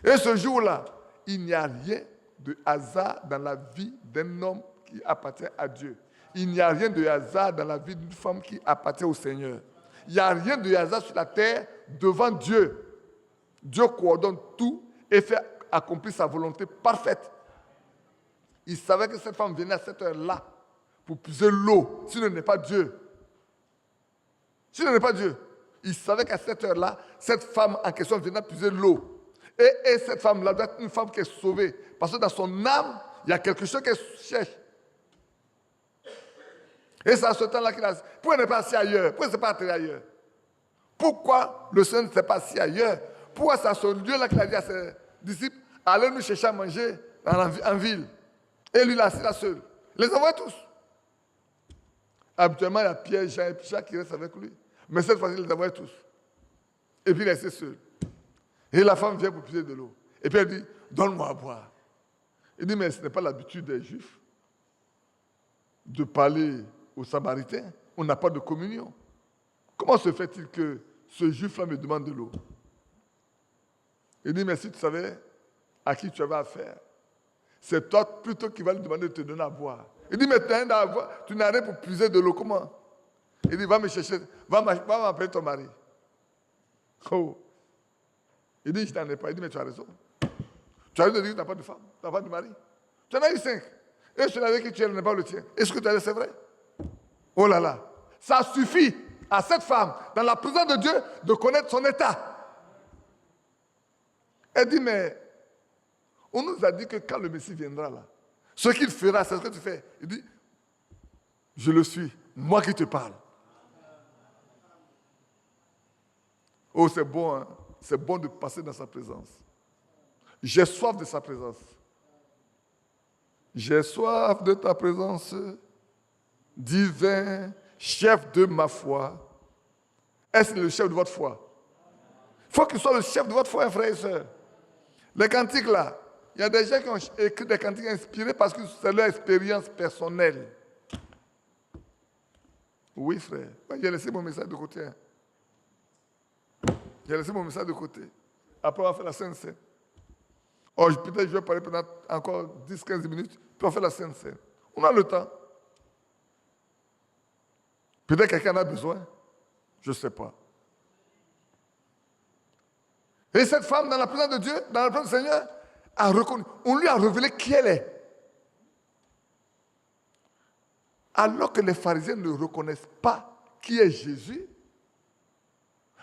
Et ce jour-là, il n'y a rien de hasard dans la vie d'un homme qui appartient à Dieu. Il n'y a rien de hasard dans la vie d'une femme qui appartient au Seigneur. Il n'y a rien de hasard sur la terre devant Dieu. Dieu coordonne tout et fait accomplir sa volonté parfaite. Il savait que cette femme venait à cette heure-là pour puiser l'eau, si ce n'est pas Dieu. Si ce n'est pas Dieu. Il savait qu'à cette heure-là, cette femme en question venait puiser l'eau. Et cette femme-là doit être une femme qui est sauvée. Parce que dans son âme, il y a quelque chose qu'elle cherche. Et c'est à ce temps-là qu'il a dit, pourquoi elle n'est pas assis ailleurs? Pourquoi elle ne s'est pas atterri ailleurs? Pourquoi le Seigneur ne s'est pas assis ailleurs? Pourquoi c'est à ce lieu-là qu'il a dit à ses disciples, allez nous chercher à manger en ville? Et lui, il a assis là seul. Les envoie tous. Habituellement, il y a Pierre, Jean et Jacques qui restent avec lui. Mais cette fois-ci, il les envoie tous. Et puis, il est resté seul. Et la femme vient pour puiser de l'eau. Et puis, elle dit, donne-moi à boire. Il dit, mais ce n'est pas l'habitude des Juifs de parler aux Samaritains. On n'a pas de communion. Comment se fait-il que ce Juif-là me demande de l'eau? Il dit, mais si tu savais à qui tu avais affaire, c'est toi plutôt qui va lui demander de te donner à boire. Il dit, mais tu n'as rien pour puiser de l'eau, comment? Il dit, va me chercher, va m'appeler ton mari. Oh. Il dit, je n'en ai pas. Il dit, mais tu as raison. Tu as raison de dire que tu n'as pas de femme, tu n'as pas de mari. Tu en as eu 5. Et celui avec qui tu es n'est pas le tien. Est-ce que tu as dit, c'est vrai? Oh là là. Ça suffit à cette femme, dans la présence de Dieu, de connaître son état. Elle dit, mais on nous a dit que quand le Messie viendra là, ce qu'il fera, c'est ce que tu fais. Il dit, je le suis, moi qui te parle. Oh, c'est bon, hein? C'est bon de passer dans sa présence. J'ai soif de sa présence. J'ai soif de ta présence, divin, chef de ma foi. Est-ce le chef de votre foi? Il faut qu'il soit le chef de votre foi, frères et sœurs. Les cantiques là, il y a des gens qui ont écrit des cantiques inspirés parce que c'est leur expérience personnelle. Oui, frère. J'ai laissé mon message de côté. Hein. J'ai laissé mon message de côté. Après, on va faire la Sainte Seine. Oh, peut-être je vais parler pendant encore 10-15 minutes, puis on fait la Sainte Seine. On a le temps. Peut-être quelqu'un en a besoin. Je ne sais pas. Et cette femme, dans la présence de Dieu, dans la présence du Seigneur, a reconnu. On lui a révélé qui elle est. Alors que les pharisiens ne reconnaissent pas qui est Jésus,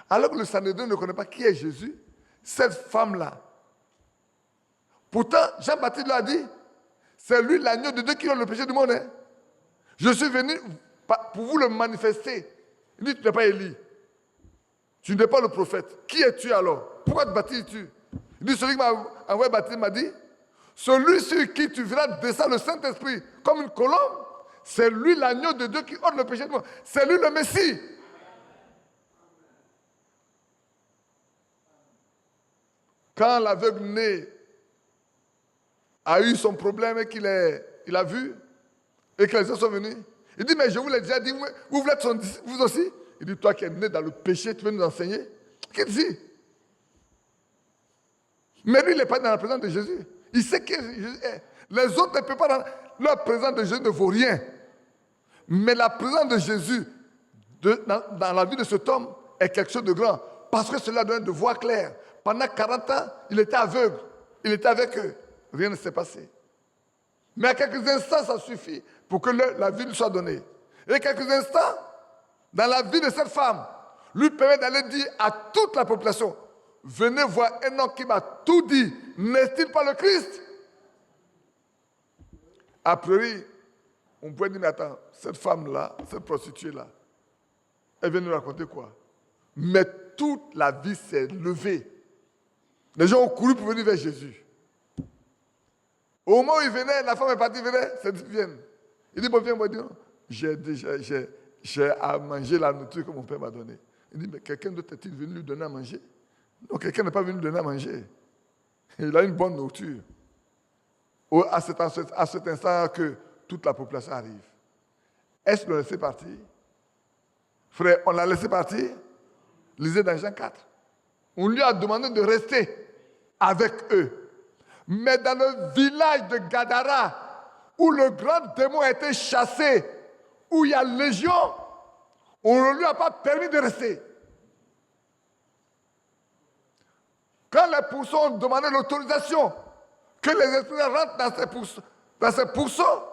alors que le Sanhédrin ne connaît pas qui est Jésus, cette femme-là, pourtant, Jean-Baptiste lui a dit, c'est lui l'agneau de Dieu qui a le péché du monde. Hein. Je suis venu pour vous le manifester. Il dit, tu n'es pas Élie. Tu n'es pas le prophète. Qui es-tu alors? Pourquoi te baptises-tu? Il dit, celui qui m'a envoyé baptiser m'a dit, celui sur qui tu verras descendre le Saint-Esprit comme une colombe, c'est lui l'agneau de Dieu qui ôte le péché du monde. C'est lui le Messie. Quand l'aveugle né a eu son problème et qu'il a vu, et que les gens sont venus, il dit, mais je vous l'ai déjà dit, vous voulez être son disciple, vous aussi? Il dit, toi qui es né dans le péché, tu veux nous enseigner? Qu'est-ce qu'il dit? Mais lui, il n'est pas dans la présence de Jésus. Il sait que Jésus est. Les autres ne peuvent pas dans leur présence de Jésus ne vaut rien. Mais la présence de Jésus dans la vie de cet homme est quelque chose de grand. Parce que cela donne de voir clair. Pendant 40 ans, il était aveugle. Il était avec eux. Rien ne s'est passé. Mais à quelques instants, ça suffit pour que la vie lui soit donnée. Et quelques instants, dans la vie de cette femme, lui permet d'aller dire à toute la population, venez voir un homme qui m'a tout dit. N'est-il pas le Christ? A priori, on pourrait dire, mais attends, cette femme-là, cette prostituée-là, elle vient nous raconter quoi? Mais toute la vie s'est levée. Les gens ont couru pour venir vers Jésus. Au moment où il venait, la femme est partie, venait, c'est dit, viens. Il dit, bon, viens, moi, j'ai à manger la nourriture que mon père m'a donnée. Il dit, mais quelqu'un d'autre est-il venu lui donner à manger? Non, quelqu'un n'est pas venu lui donner à manger. Il a une bonne nourriture. À cet instant que toute la population arrive. Est-ce qu'on l'a laissé partir? Frère, on l'a laissé partir? Lisez dans Jean 4. On lui a demandé de rester avec eux. Mais dans le village de Gadara, où le grand démon a été chassé, où il y a légion, on ne lui a pas permis de rester. Quand les pourceaux ont demandé l'autorisation que les esprits rentrent dans ces pourceaux,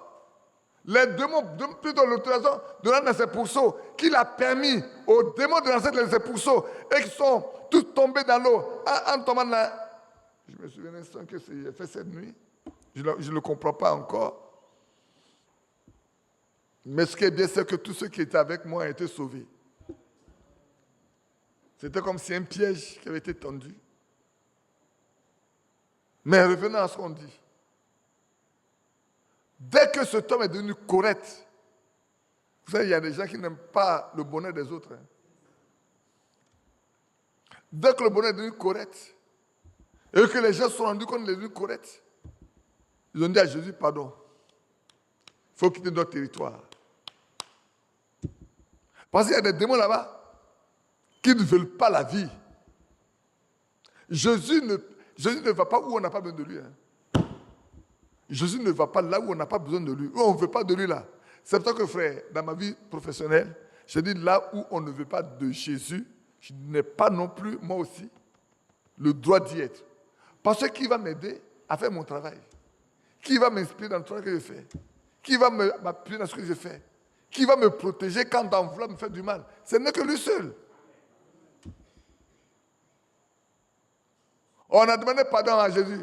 les démons donnent plutôt l'autorisation de rentrer dans ces pourceaux, qu'il a permis aux démons de rentrer dans ces pourceaux et qui sont tous tombés dans l'eau en tombant là. Je me souviens d'un instant que j'ai fait cette nuit. Je ne le comprends pas encore. Mais ce qui est bien, c'est que tous ceux qui étaient avec moi ont été sauvés. C'était comme si un piège qui avait été tendu. Mais revenons à ce qu'on dit. Dès que cet homme est devenu correct, vous savez, il y a des gens qui n'aiment pas le bonheur des autres. Dès que le bonheur est devenu correct, et que les gens se sont rendus compte qu'il est devenu correct, ils ont dit à Jésus, pardon, il faut quitter notre territoire. Parce qu'il y a des démons là-bas qui ne veulent pas la vie. Jésus ne va pas où on n'a pas besoin de lui. Jésus ne va pas là où on n'a pas besoin de lui. Où on ne veut pas de lui là. C'est pour ça que, frère, dans ma vie professionnelle, je dis là où on ne veut pas de Jésus, je n'ai pas non plus, moi aussi, le droit d'y être. Parce que qui va m'aider à faire mon travail? Qui va m'inspirer dans le travail que je fais? Qui va m'appuyer dans ce que je fais? Qui va me protéger quand on vouloir me faire du mal? Ce n'est que lui seul. On a demandé pardon à Jésus.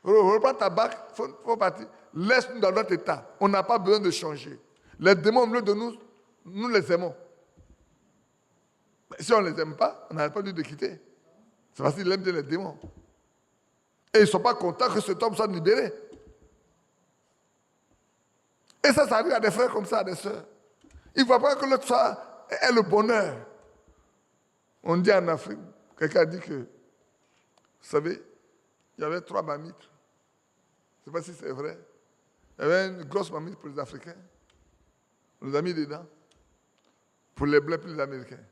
Reprends ta barque, il faut partir. Laisse-nous dans notre état. On n'a pas besoin de changer. Les démons, au milieu de nous, nous les aimons. Mais si on ne les aime pas, on n'aurait pas dû les quitter. C'est parce qu'ils aiment bien les démons. Et ils ne sont pas contents que cet homme soit libéré. Et ça arrive à des frères comme ça, à des sœurs. Ils ne voient pas que l'autre soit est le bonheur. On dit en Afrique, quelqu'un a dit que, vous savez, il y avait 3 mammites. Je ne sais pas si c'est vrai. Il y avait une grosse mamite pour les Africains. On les a mis dedans. Pour les Bleus, pour les Américains.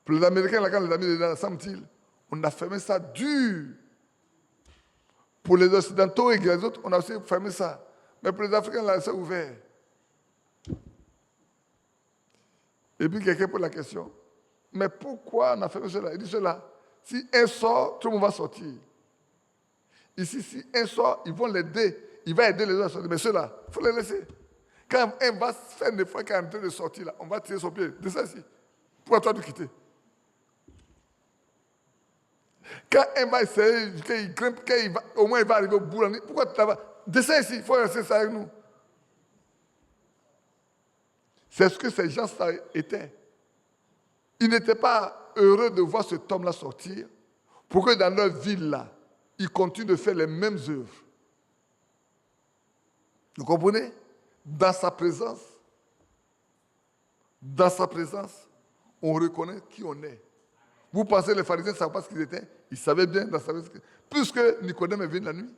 Pour les Américains, là, quand on les a mis dedans, semble-t-il, on a fermé ça dur. Pour les Occidentaux et les autres, on a aussi fermé ça. Mais pour les Africains, là, c'est ouvert. Et puis quelqu'un pose la question. Mais pourquoi on a fermé cela? Il dit cela. Si un sort, tout le monde va sortir. Ici, si un sort, ils vont l'aider. Il va aider les autres à sortir. Mais ceux-là, il faut les laisser. Quand un va faire des fois qu'il est en train de sortir, là, on va tirer son pied. Descends ici. Pourquoi toi de quitter? Quand un va essayer, qu'il grimpe, au moins il va arriver au bout. Pourquoi tu vas? Descends ici, il faut rester ça avec nous. C'est ce que ces gens étaient. Ils n'étaient pas heureux de voir cet homme-là sortir pour que dans leur ville-là, ils continuent de faire les mêmes œuvres. Vous comprenez? Dans sa présence, on reconnaît qui on est. Vous pensez que les pharisiens ne savaient pas ce qu'ils étaient? Ils savaient bien dans sa présence. Puisque Nicodème est venu la nuit,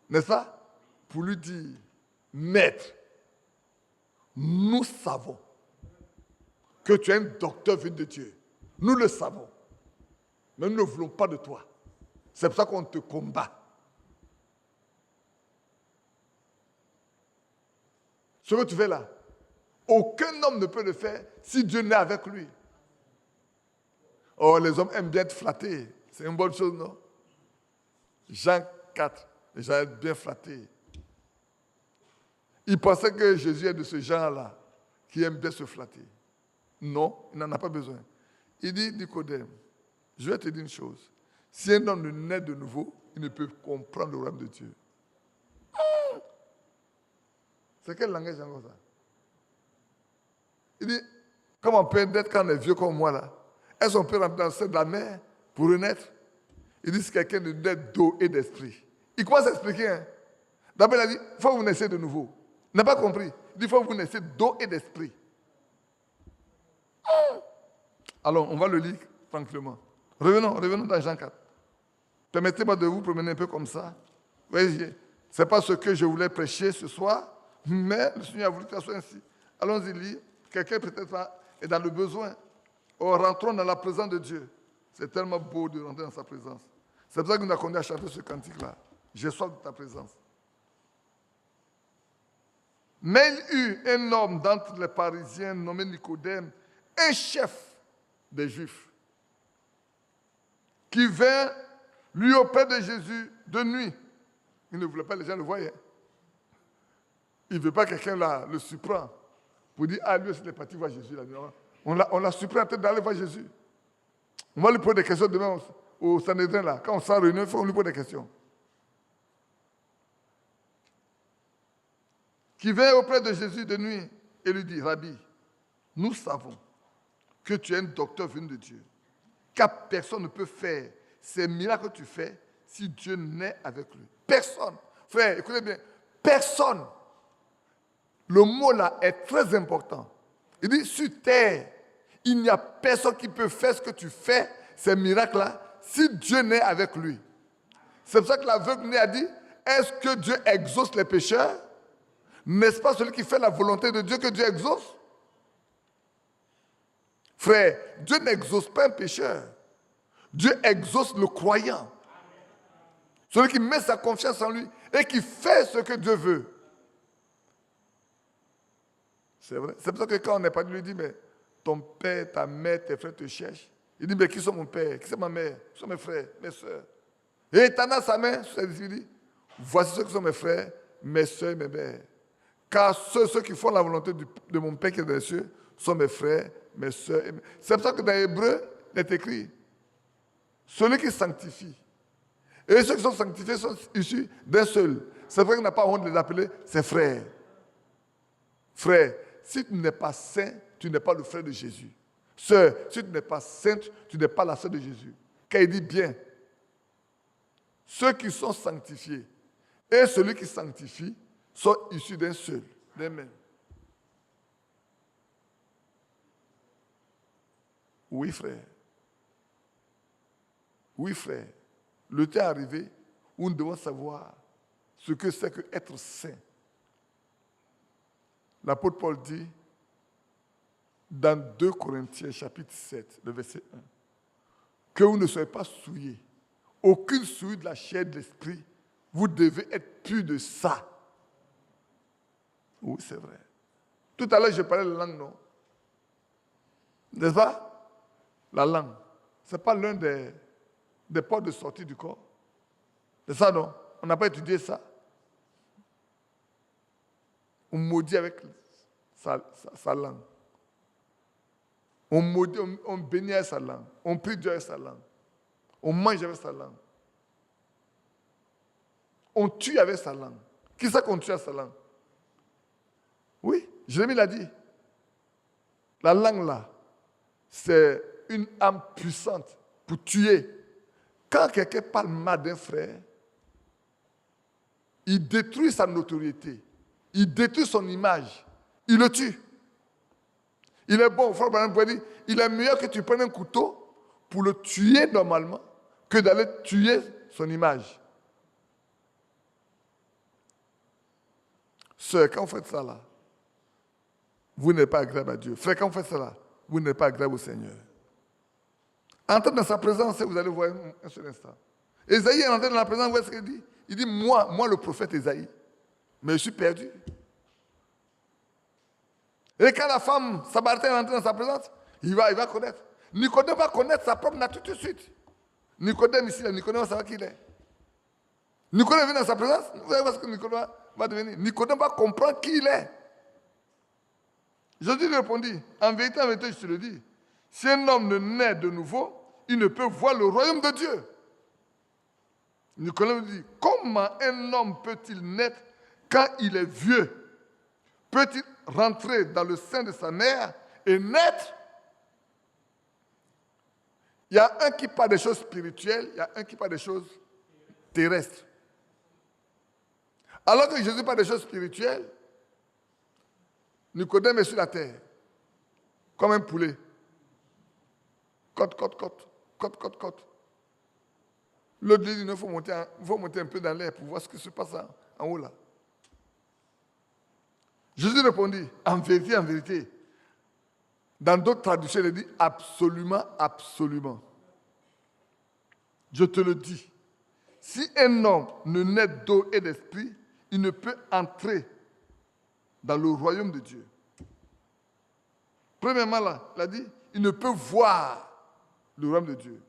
n'est-ce pas? Pour lui dire, Maître, nous savons que tu es un docteur venu de Dieu. Nous le savons. Mais nous ne voulons pas de toi. C'est pour ça qu'on te combat. Ce que tu fais là, aucun homme ne peut le faire si Dieu n'est avec lui. Oh, les hommes aiment bien être flattés. C'est une bonne chose, non? Jean 4, les gens aiment bien flattés. Ils pensaient que Jésus est de ce genre-là, qui aime bien se flatter. Non, il n'en a pas besoin. Il dit, Nicodème, Je vais te dire une chose. Si un homme ne naît de nouveau, il ne peut comprendre le royaume de Dieu. C'est quel langage encore ça? Il dit, comment on peut naître quand on est vieux comme moi là? Est-ce qu'on peut rentrer dans le sein de la mer pour renaître? Il dit, c'est quelqu'un de naît d'eau et d'esprit. Il commence à expliquer. Hein? D'abord, il a dit, il faut que vous naissiez de nouveau. Il n'a pas compris. Il dit, il faut que vous naissiez d'eau et d'esprit. Alors, on va le lire tranquillement. Revenons dans Jean 4. Permettez-moi de vous promener un peu comme ça. Voyez, ce n'est pas ce que je voulais prêcher ce soir, mais le Seigneur a voulu que ça soit ainsi. Allons-y lire. Quelqu'un peut-être est dans le besoin. Oh, rentrons dans la présence de Dieu. C'est tellement beau de rentrer dans sa présence. C'est pour ça que nous avons connu à chanter ce cantique-là. J'ai soif de ta présence. Mais il y eut un homme d'entre les Parisiens nommé Nicodème, un chef des Juifs, qui vint lui auprès de Jésus de nuit. Il ne voulait pas que les gens le voyaient. Il ne veut pas que quelqu'un le surprend pour dire, ah, lui aussi, il est parti voir Jésus la nuit. On l'a surpris peut-être d'aller voir Jésus. On va lui poser des questions demain au Sanhédrin, là. Quand on s'en réunit, il faut lui poser des questions. Qui vint auprès de Jésus de nuit et lui dit, Rabbi, nous savons que tu es un docteur venu de Dieu, car personne ne peut faire ces miracles que tu fais si Dieu n'est avec lui. Personne. Frère, écoutez bien, personne. Le mot là est très important. Il dit, sur terre, il n'y a personne qui peut faire ce que tu fais, ces miracles-là, si Dieu n'est avec lui. C'est pour ça que l'aveugle a dit, est-ce que Dieu exauce les pécheurs? N'est-ce pas celui qui fait la volonté de Dieu que Dieu exauce? Frère, Dieu n'exauce pas un pécheur. Dieu exauce le croyant. Celui qui met sa confiance en lui et qui fait ce que Dieu veut. C'est vrai. C'est pour ça que quand on n'est pas Dieu, il dit, mais ton père, ta mère, tes frères te cherchent. Il dit, mais qui sont mon père? Qui sont ma mère? Qui sont mes frères, mes soeurs? Et il tendait sa main, il dit, voici ceux qui sont mes frères, mes soeurs et mes mères. Car ceux qui font la volonté de mon Père qui est dans les cieux sont mes frères, mes soeurs. C'est pour ça que dans l'Hébreu, il est écrit, celui qui sanctifie. Et ceux qui sont sanctifiés sont issus d'un seul. C'est vrai qu'on n'a pas honte de les appeler ses frères. Frère, si tu n'es pas saint, tu n'es pas le frère de Jésus. Sœur, si tu n'es pas sainte, tu n'es pas la sœur de Jésus. Car il dit bien, ceux qui sont sanctifiés et celui qui sanctifie sont issus d'un seul, d'un même. Oui, frère. Oui, frère. Le temps est arrivé où nous devons savoir ce que c'est que être saint. L'apôtre Paul dit, dans 2 Corinthiens, chapitre 7, le verset 1, que vous ne soyez pas souillés. Aucune souillure de la chair et de l'esprit. Vous devez être purs de ça. Oui, c'est vrai. Tout à l'heure, je parlais de la langue, non? N'est-ce pas? La langue. Ce n'est pas l'un des portes de sortie du corps. C'est ça, non? On n'a pas étudié ça. On maudit avec sa langue. On maudit, on bénit avec sa langue. On prie Dieu avec sa langue. On mange avec sa langue. On tue avec sa langue. Qui c'est qu'on tue avec sa langue? Oui, Jérémie l'a dit. La langue là, c'est une âme puissante pour tuer. Quand quelqu'un parle mal d'un frère, il détruit sa notoriété. Il détruit son image. Il le tue. Il est bon, frère Branham dire, il est meilleur que tu prennes un couteau pour le tuer normalement que d'aller tuer son image. Sœur, quand vous faites ça là, vous n'êtes pas agréable à Dieu. Frère, quand vous faites ça là, vous n'êtes pas agréable au Seigneur. Entrez dans sa présence et vous allez voir un seul instant. Ésaïe est entré dans la présence, vous voyez ce qu'il dit? Il dit, moi le prophète Ésaïe, mais je suis perdu. Et quand la femme samaritaine est entrée dans sa présence, il va connaître. Nicodème va connaître sa propre nature tout de suite. Nicodème ici, Nicodème va savoir qui il est. Nicodème vient dans sa présence, vous allez voir ce que Nicodème va devenir. Nicodème va comprendre qui il est. Jésus lui répondit, en vérité, je te le dis, si un homme ne naît de nouveau, il ne peut voir le royaume de Dieu. Nicolas dit, comment un homme peut-il naître quand il est vieux? Peut-il rentrer dans le sein de sa mère et naître? Il y a un qui parle des choses spirituelles, il y a un qui parle des choses terrestres. Alors que Jésus parle des choses spirituelles, Nicodème est sur la terre, comme un poulet. Côte, côte, côte, côte, côte, côte. L'autre dit, il faut monter un peu dans l'air pour voir ce qui se passe en haut là. Jésus répondit, en vérité, dans d'autres traductions, il dit absolument, absolument. Je te le dis, si un homme ne naît d'eau et d'esprit, il ne peut entrer dans le royaume de Dieu. Premièrement, là, il a dit, il ne peut voir le royaume de Dieu.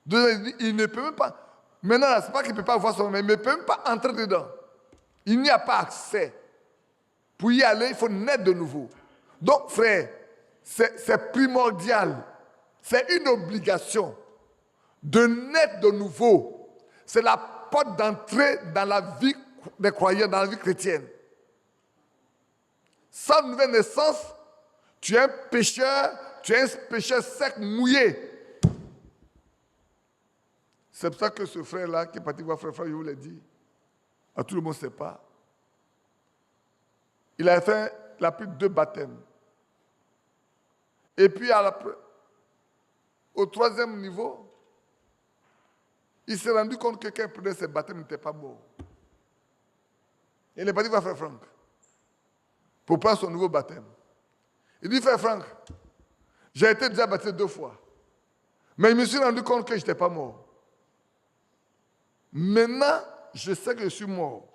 Deuxièmement, il dit, il ne peut même pas. Maintenant, ce n'est pas qu'il ne peut pas voir son royaume, mais il ne peut même pas entrer dedans. Il n'y a pas accès. Pour y aller, il faut naître de nouveau. Donc, frère, c'est primordial. C'est une obligation de naître de nouveau. C'est la porte d'entrée dans la vie des croyants, dans la vie chrétienne. Sans nouvelle naissance, tu es un pécheur, sec, mouillé. C'est pour ça que ce frère-là, qui est parti voir frère, je vous l'ai dit, à tout le monde ne sait pas. Il a pris 2 baptêmes. Et puis, au 3e niveau, il s'est rendu compte que quand il prenait ses baptêmes, il n'était pas mort. Il est parti voir frère Franck pour prendre son nouveau baptême. Il dit, frère Franck, j'ai été déjà baptisé 2 fois. Mais je me suis rendu compte que je n'étais pas mort. Maintenant, je sais que je suis mort.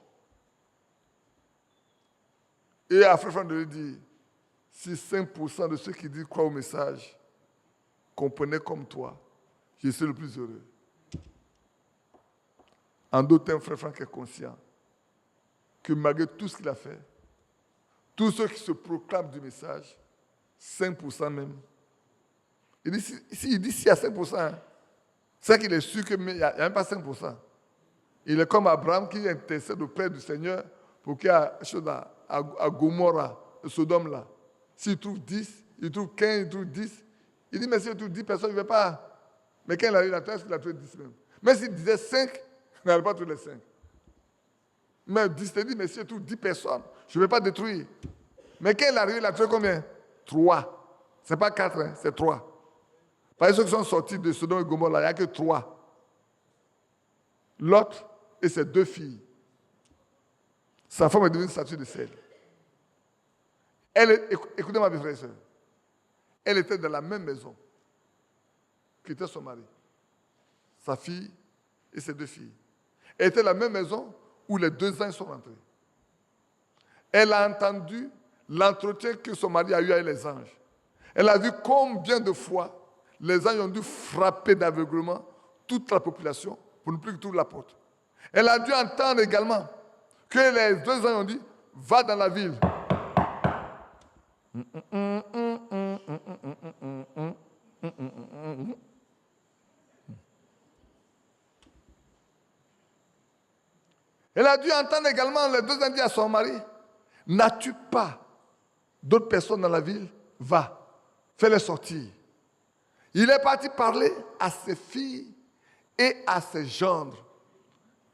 Et à frère Franck de lui dire, si 5% de ceux qui disent croient au message comprenaient comme toi, je suis le plus heureux. En d'autres termes, frère Franck est conscient que malgré tout ce qu'il a fait, tous ceux qui se proclament du message, 5% même, il dit, s'il dit s'il y a 5%, hein, c'est qu'il est sûr qu'il n'y a même pas 5%. Il est comme Abraham qui intercède auprès du Seigneur pour qu'il y ait quelque chose à Gomorrah, Sodome là. S'il trouve 10, il trouve 15, il trouve 10. Il dit, mais s'il trouve 10 personnes, il ne veut pas. Mais quand il a eu la terre, est-ce qu'il a trouvé 10 même? Mais s'il disait 5, il n'avait pas trouvé les 5. Mais 10 te dit, mais s'il trouve 10 personnes, je ne vais pas détruire. Mais quand il est arrivé, il a trouvé combien? 3. Ce n'est pas 4, hein, c'est 3. Par ceux qui sont sortis de Sodome et Gomorrah, il n'y a que 3. Lot et ses 2 filles. Sa femme est devenue une statue de sel. Écoutez-moi, mes frères et sœurs. Elle était dans la même maison qu'était son mari, sa fille et ses 2 filles. Elle était dans la même maison où les 2 anges sont rentrés. Elle a entendu l'entretien que son mari a eu avec les anges. Elle a vu combien de fois les anges ont dû frapper d'aveuglement toute la population pour ne plus trouver la porte. Elle a dû entendre également que les 2 anges ont dit, va dans la ville. Elle a dû entendre également les 2 anges dire à son mari, n'as-tu pas d'autres personnes dans la ville? Va, fais-les sortir. Il est parti parler à ses filles et à ses gendres,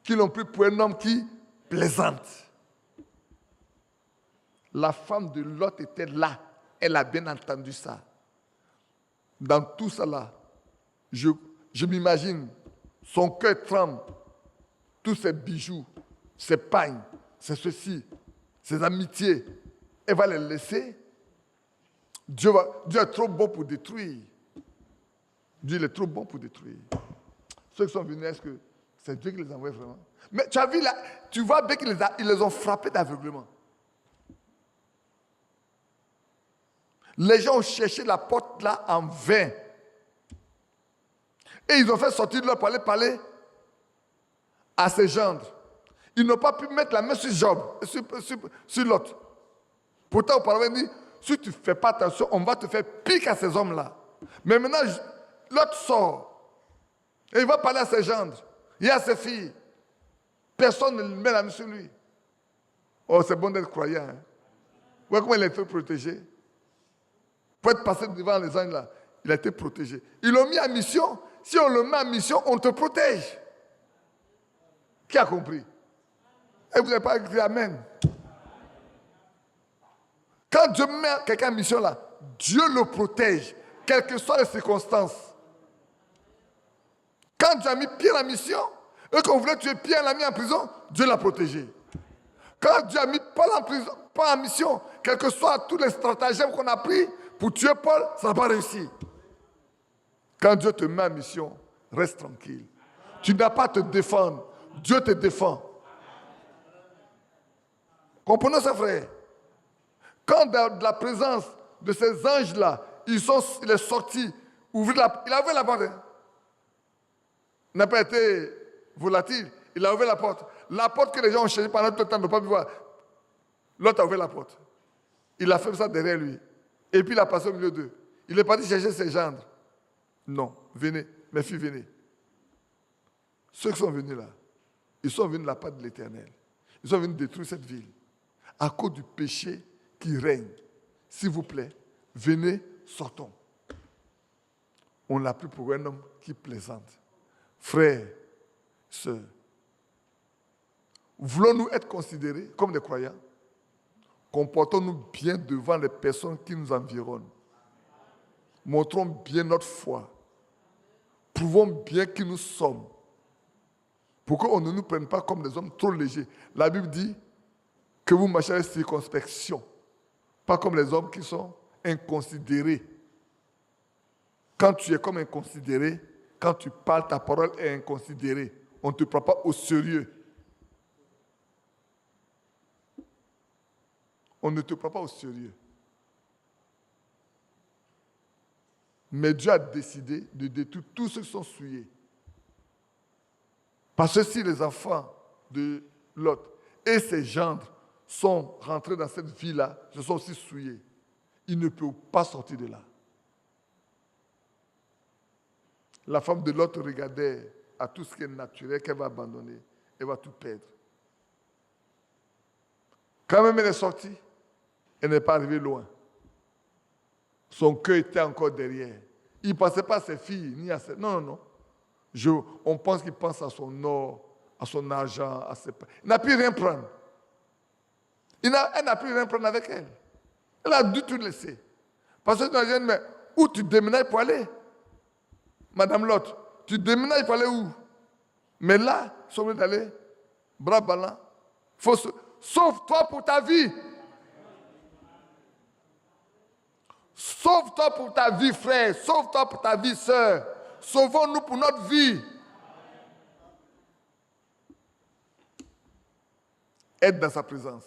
qui l'ont pris pour un homme qui plaisante. La femme de Lot était là. Elle a bien entendu ça. Dans tout ça là, je m'imagine, son cœur tremble. Tous ses bijoux, ses pagnes, ses ceci, ses amitiés. Elle va les laisser. Dieu est trop bon pour détruire. Dieu est trop bon pour détruire. Ceux qui sont venus, est-ce que c'est Dieu qui les envoie vraiment? Mais tu as vu là, tu vois bien qu'ils les ont frappés d'aveuglement. Les gens ont cherché la porte là en vain. Et ils ont fait sortir de là pour aller parler à ses gendres. Ils n'ont pas pu mettre la main sur Job, sur l'autre. Pourtant, auparavant, il dit, si tu ne fais pas attention, on va te faire pire qu'à ces hommes-là. Mais maintenant, l'autre sort. Et il va parler à ses gendres. Il y a ses filles. Personne ne met la main sur lui. Oh, c'est bon d'être croyant. Hein? Vous voyez comment il a été protégé? Pour être passé devant les anges là, il a été protégé. Ils l'ont mis en mission. Si on le met en mission, on te protège. Qui a compris? Et vous n'avez pas écrit Amen. Quand Dieu met quelqu'un en mission là, Dieu le protège, quelles que soient les circonstances. Quand Dieu a mis Pierre en mission, et qu'on voulait tuer Pierre, l'a mis en prison, Dieu l'a protégé. Quand Dieu a mis Paul en prison, pas en mission, quels que soient tous les stratagèmes qu'on a pris pour tuer Paul, ça n'a pas réussi. Quand Dieu te met en mission, reste tranquille. Tu n'as pas à te défendre. Dieu te défend. Comprenez ça, frère? Quand dans la présence de ces anges-là, il est sorti, il a ouvert la porte. Il n'a pas été volatile. Il a ouvert la porte. La porte que les gens ont cherché pendant tout le temps, ne pas pu voir. L'autre a ouvert la porte. Il a fait ça derrière lui. Et puis il a passé au milieu d'eux. Il est parti chercher ses gendres. Non, venez, mes filles, venez. Ceux qui sont venus là, ils sont venus de la part de l'Éternel. Ils sont venus détruire cette ville. À cause du péché qui règne. S'il vous plaît, venez, sortons. On l'a pris pour un homme qui plaisante. Frères, sœurs, voulons-nous être considérés comme des croyants? Comportons-nous bien devant les personnes qui nous environnent. Montrons bien notre foi. Prouvons bien qui nous sommes. Pour qu'on ne nous prenne pas comme des hommes trop légers. La Bible dit que vous marchez avec circonspection. Pas comme les hommes qui sont inconsidérés. Quand tu es comme inconsidéré, quand tu parles, ta parole est inconsidérée. On ne te prend pas au sérieux. On ne te prend pas au sérieux. Mais Dieu a décidé de détruire tous ceux qui sont souillés. Parce que si les enfants de Lot et ses gendres sont rentrés dans cette vie-là, se sont aussi souillés, ils ne peuvent pas sortir de là. La femme de Lot regardait à tout ce qui est naturel qu'elle va abandonner. Elle va tout perdre. Quand même elle est sortie, elle n'est pas arrivée loin. Son cœur était encore derrière. Il ne pensait pas à ses filles, ni à ses... Non. On pense qu'il pense à son or, à son argent, à ses... Il n'a pu rien prendre. Elle n'a pu rien prendre avec elle. Elle a dû tout laisser. Parce que tu as dit, mais où tu déménages pour aller? Madame Lot, tu déménages pour aller où? Mais là, ils sont obligés d'aller, bras ballants. Sauve-toi pour ta vie. Sauve-toi pour ta vie, frère. Sauve-toi pour ta vie, sœur. Sauvons-nous pour notre vie. Être dans sa présence.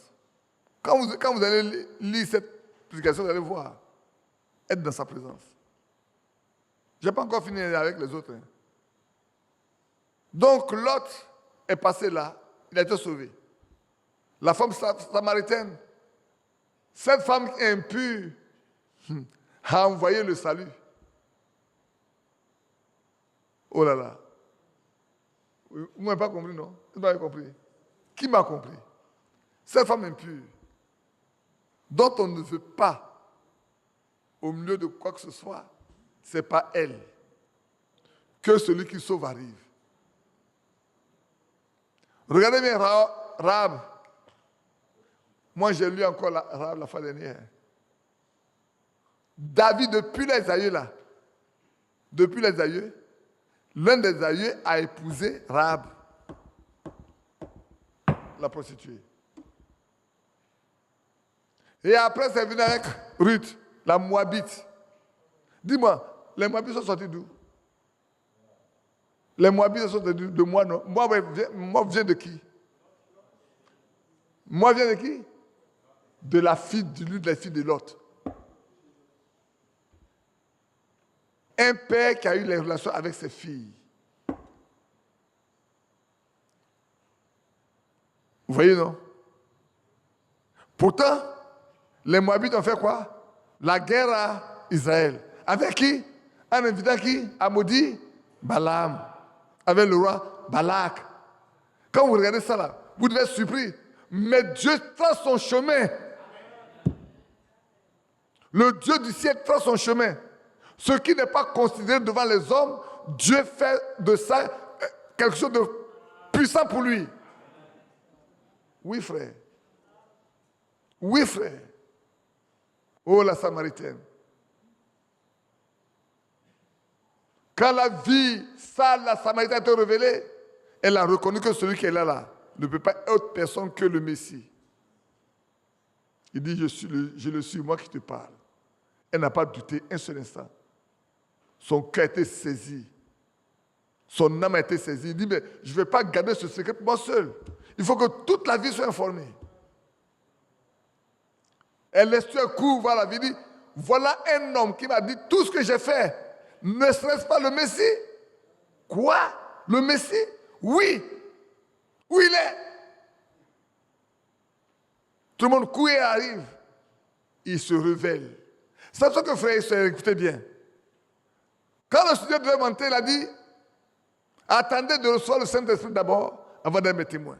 Quand vous allez lire cette prédication, vous allez voir. Être dans sa présence. Je n'ai pas encore fini avec les autres. Hein. Donc, Lot est passé là. Il a été sauvé. La femme samaritaine, cette femme impure, a envoyé le salut. Oh là là. Vous ne m'avez pas compris, non? Vous m'avez compris? Qui m'a compris? Cette femme impure, dont on ne veut pas, au milieu de quoi que ce soit, ce n'est pas elle que celui qui sauve arrive. Regardez bien Rahab. Moi, j'ai lu encore Rahab la fois dernière. David, depuis les aïeux là, l'un des aïeux a épousé Rahab, la prostituée. Et après, c'est venu avec Ruth, la Moabite. Dis-moi, les Moabites sont sortis d'où? Les Moabites sont sortis de moi, non? Moi, vient de qui? Moi, vient de qui? De la fille, de l'une des filles de Lot. Un père qui a eu les relations avec ses filles. Vous voyez, non? Pourtant, les Moabites ont fait quoi? La guerre à Israël. Avec qui? En invitant qui? À maudit Balaam. avec le roi Balak. Quand vous regardez ça là, vous devez être surpris. Mais Dieu trace son chemin. Le Dieu du ciel trace son chemin. Ce qui n'est pas considéré devant les hommes, Dieu fait de ça quelque chose de puissant pour lui. Oui, frère. Oui, frère. Oh, la Samaritaine. Quand la vie sale, la Samaritaine a été révélée, elle a reconnu que celui qui est là, ne peut pas être autre personne que le Messie. Il dit, je le suis, moi qui te parle. Elle n'a pas douté un seul instant. Son cœur a été saisi. Son âme a été saisie. Il dit, mais je ne vais pas garder ce secret pour moi seul. Il faut que toute la vie soit informée. Elle laisse un coup voir la vie. Dit, voilà un homme qui m'a dit tout ce que j'ai fait. Ne serait-ce pas le Messie? Quoi? Le Messie? Oui. Où il est? Tout le monde court et arrive. Il se révèle. C'est pour ça que frère et sœurs, écoutez bien. Quand le Seigneur devait monter, il a dit, attendez de recevoir le Saint-Esprit d'abord, avant d'être mes témoins.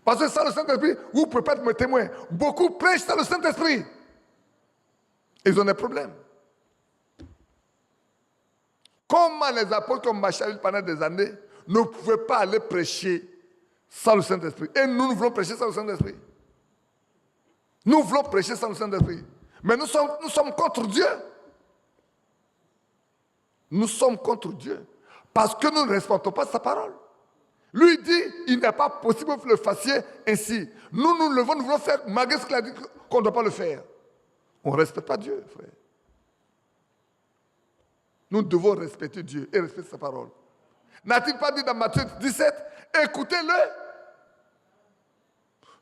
Parce que sans le Saint-Esprit, vous ne pouvez pas être mes témoins. Beaucoup prêchent sans le Saint-Esprit. Ils ont des problèmes. Comment les apôtres qui ont marché pendant des années ne pouvaient pas aller prêcher sans le Saint-Esprit? Et nous voulons prêcher sans le Saint-Esprit. Nous voulons prêcher sans le Saint-Esprit. Mais nous sommes contre Dieu. Nous sommes contre Dieu. Parce que nous ne respectons pas sa parole. Lui dit, il n'est pas possible que vous le fassiez ainsi. Nous voulons faire malgré ce qu'il a dit qu'on ne doit pas le faire. On ne respecte pas Dieu, frère. Nous devons respecter Dieu et respecter sa parole. N'a-t-il pas dit dans Matthieu 17, écoutez-le.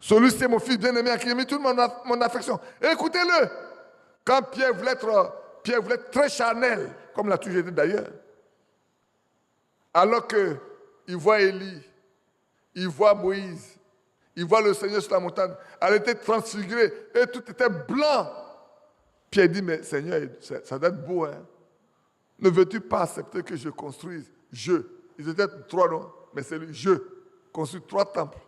Celui-ci est mon fils bien-aimé à qui j'ai mis toute mon affection. Écoutez-le. Quand Pierre voulait être très charnel, comme l'a toujours dit d'ailleurs, alors qu'il voit Élie, il voit Moïse, il voit le Seigneur sur la montagne, elle était transfigurée et tout était blanc. Pierre dit, mais Seigneur, ça doit être beau, hein? Ne veux-tu pas accepter que je construise? Ils étaient 3, non? Mais c'est lui, je construis 3 temples.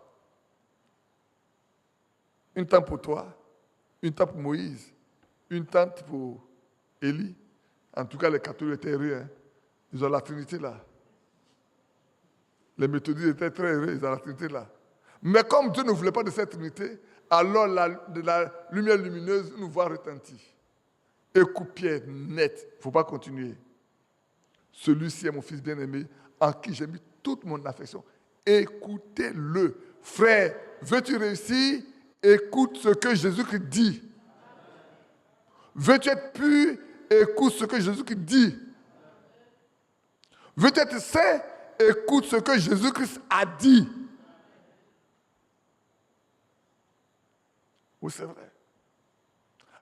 Une tente pour toi, une tente pour Moïse, une tente pour Élie. En tout cas, les catholiques étaient heureux. Hein? Ils ont la Trinité là. Les méthodistes étaient très heureux, ils ont la Trinité là. Mais comme Dieu ne voulait pas de cette Trinité, alors la lumière lumineuse nous voit retentir. Et coup de pied net, il ne faut pas continuer. Celui-ci est mon fils bien-aimé, en qui j'ai mis toute mon affection. Écoutez-le. Frère, veux-tu réussir? Écoute ce que Jésus-Christ dit. Veux-tu être pur? Écoute ce que Jésus-Christ dit. Veux-tu être saint? Écoute ce que Jésus-Christ a dit. Oui, c'est vrai.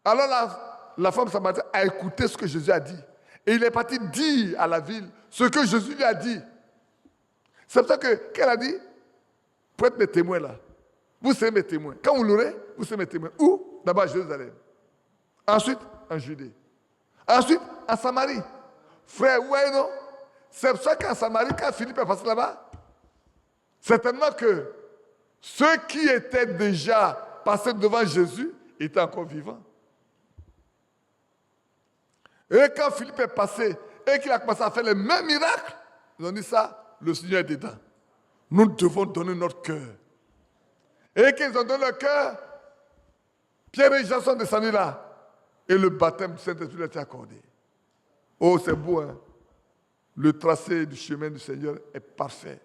Alors la femme samaritaine a écouté ce que Jésus a dit. Et il est parti dire à la ville ce que Jésus lui a dit. C'est pour ça qu'elle a dit, pour être mes témoins là, vous serez mes témoins. Quand vous l'aurez, vous serez mes témoins. Où? D'abord à Jérusalem. Ensuite, en Judée. Ensuite, en Samarie. Frère, ouais, non? C'est pour ça qu'en Samarie, quand Philippe est passé là-bas, certainement que ceux qui étaient déjà passés devant Jésus étaient encore vivants. Et quand Philippe est passé et qu'il a commencé à faire les mêmes miracles, ils ont dit ça, le Seigneur est dedans. Nous devons donner notre cœur. Et qu'ils ont donné leur cœur, Pierre et Jean sont descendus là. Et le baptême du Saint-Esprit a été accordé. Oh, c'est beau, hein? Le tracé du chemin du Seigneur est parfait.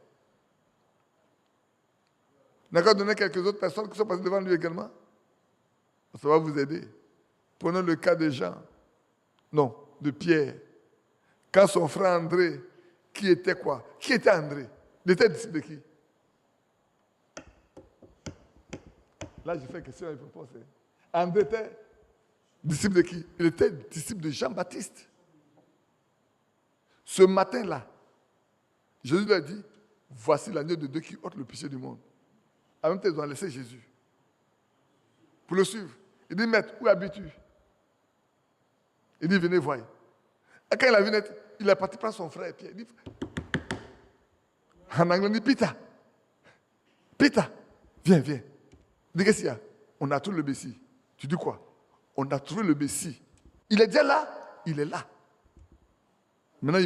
D'accord, donner quelques autres personnes qui sont passées devant lui également. Ça va vous aider. Prenons le cas de Jean. Non, de Pierre. Quand son frère André, qui était quoi? Qui était André? Il était disciple de qui? Là, je fais une question et réponse. André était disciple de qui? Il était disciple de Jean-Baptiste. Ce matin-là, Jésus lui a dit, voici l'agneau de Dieu qui ôte le péché du monde. En même temps, ils ont laissé Jésus pour le suivre. Il dit, maître, où habites-tu? Il dit, venez voir. Et quand il a vu naître, il est parti prendre son frère Pierre. Il dit, En anglais, on dit Peter. Peter, viens. Dis qu'est-ce qu'il y a? On a trouvé le Messie. Tu dis quoi? On a trouvé le Messie. Il est déjà là? Il est là. Maintenant,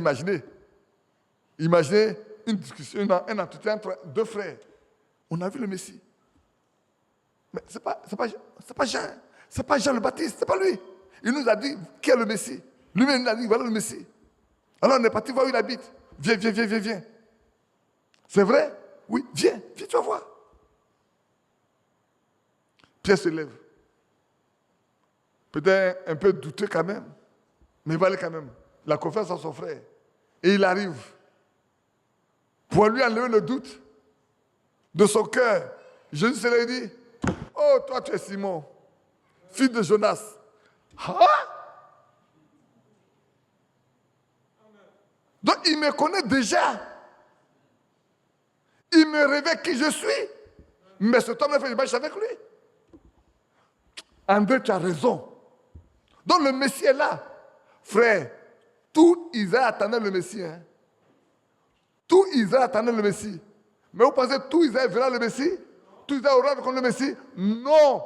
imaginez une discussion, un entretien entre deux frères. On a vu le Messie. Mais c'est pas Jean. C'est pas Jean le Baptiste, c'est pas lui. Il nous a dit qui est le Messie. Lui-même nous a dit voilà le Messie. Alors on est parti voir où il habite. Viens. C'est vrai? Oui, viens, tu vas voir. Pierre se lève. Peut-être un peu douteux quand même, mais il va aller quand même. La confiance à son frère. Et il arrive. Pour lui enlever le doute de son cœur, Jésus se l'a dit, oh, toi tu es Simon, fils de Jonas. Ah? Donc il me connaît déjà. Il me révèle qui je suis. Mais cet homme a fait du match avec lui. André, tu as raison. Donc le Messie est là. Frère, tout Israël attendait le Messie. Hein? Tout Israël attendait le Messie. Mais vous pensez que tout Israël verra le Messie? Tout Israël aura contre le Messie? Non.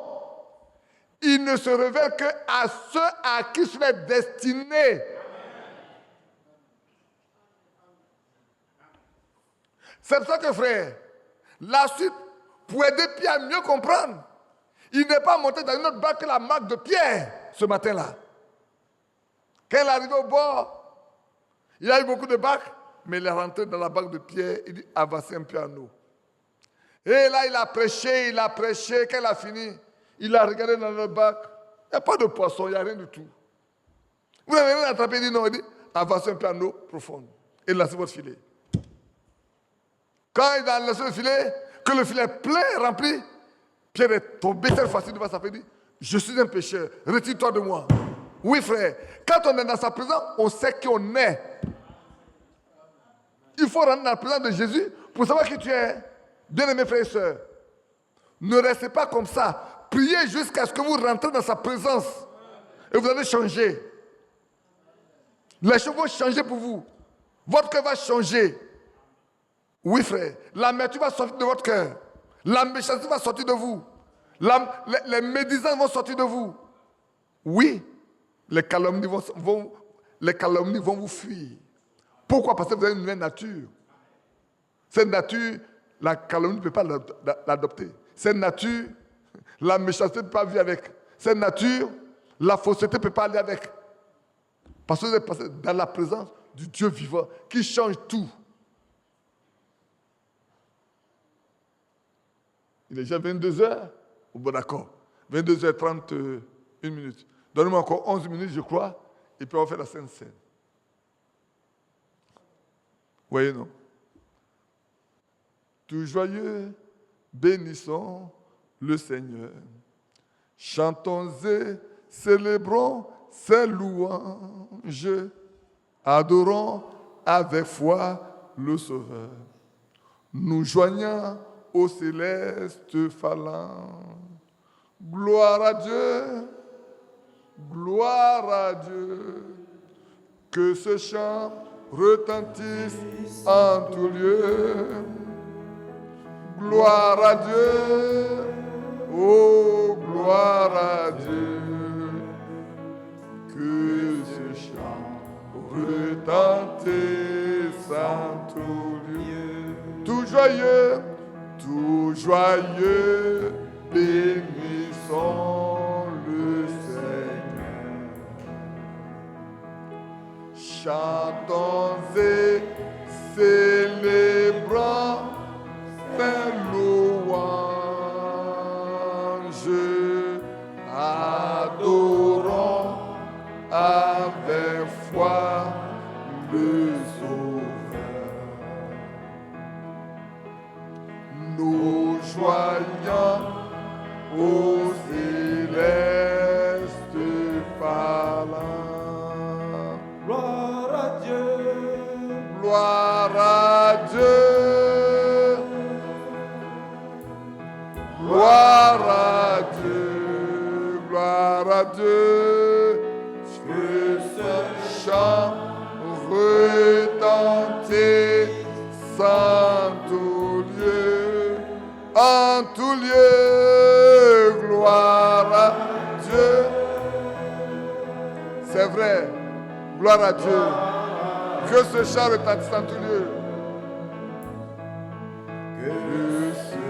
Il ne se révèle qu'à ceux à qui il est destiné. C'est pour ça que, frère, la suite, pour aider Pierre à mieux comprendre, il n'est pas monté dans une autre barque que la marque de Pierre ce matin-là. Quand il est arrivé au bord, il y a eu beaucoup de barques, mais il est rentré dans la barque de Pierre, il dit avancez un peu à nous. Et là, il a prêché, quand il a fini, il a regardé dans la barque, il n'y a pas de poisson, il n'y a rien du tout. Vous n'avez rien attrapé, il dit non, il dit avancez un peu à l'eau profonde et lancez votre filet. Quand il a lancé le filet, que le filet est plein, rempli, Pierre est tombé telle facile devant sa fille, dit je suis un pécheur, retire-toi de moi. Oui, frère, quand on est dans sa présence, on sait qui on est. Il faut rentrer dans la présence de Jésus pour savoir qui tu es. Bien-aimés frères et sœurs, ne restez pas comme ça. Priez jusqu'à ce que vous rentrez dans sa présence. Et vous allez changer. Les choses vont changer pour vous. Votre cœur va changer. Oui, frère. L'amertume va sortir de votre cœur. La méchanceté va sortir de vous. Les médisances vont sortir de vous. Oui. Les calomnies vont vous fuir. Pourquoi? Parce que vous avez une nouvelle nature. Cette nature, la calomnie ne peut pas l'adopter. Cette nature, la méchanceté ne peut pas vivre avec. Cette nature, la fausseté ne peut pas aller avec. Parce que vous êtes passé dans la présence du Dieu vivant qui change tout. Il est déjà 22h. Bon, d'accord. 22h31 minutes. Donnez-moi encore 11 minutes, je crois, et puis on va faire la Sainte Seine. Vous voyez, non? Tout joyeux, bénissons le Seigneur. Chantons et célébrons ses louanges. Adorons avec foi le Sauveur. Nous joignons aux célestes phalanges. Gloire à Dieu, gloire à Dieu. Que ce chant retentisse en tout lieu. Gloire à Dieu, oh gloire à Dieu. Que ce chant retentisse en tout lieu. Tout joyeux, bénissons le Seigneur. Chantons et célébrons ses louanges. Adorons avec foi le Sauveur. Nous joignons aux célestes phalanges. Gloire à Dieu, gloire à Dieu, gloire à Dieu, gloire à Dieu. Que ce chant retentisse sans Gloire à Dieu. Que ce chant retentisse en tout lieu. Que ce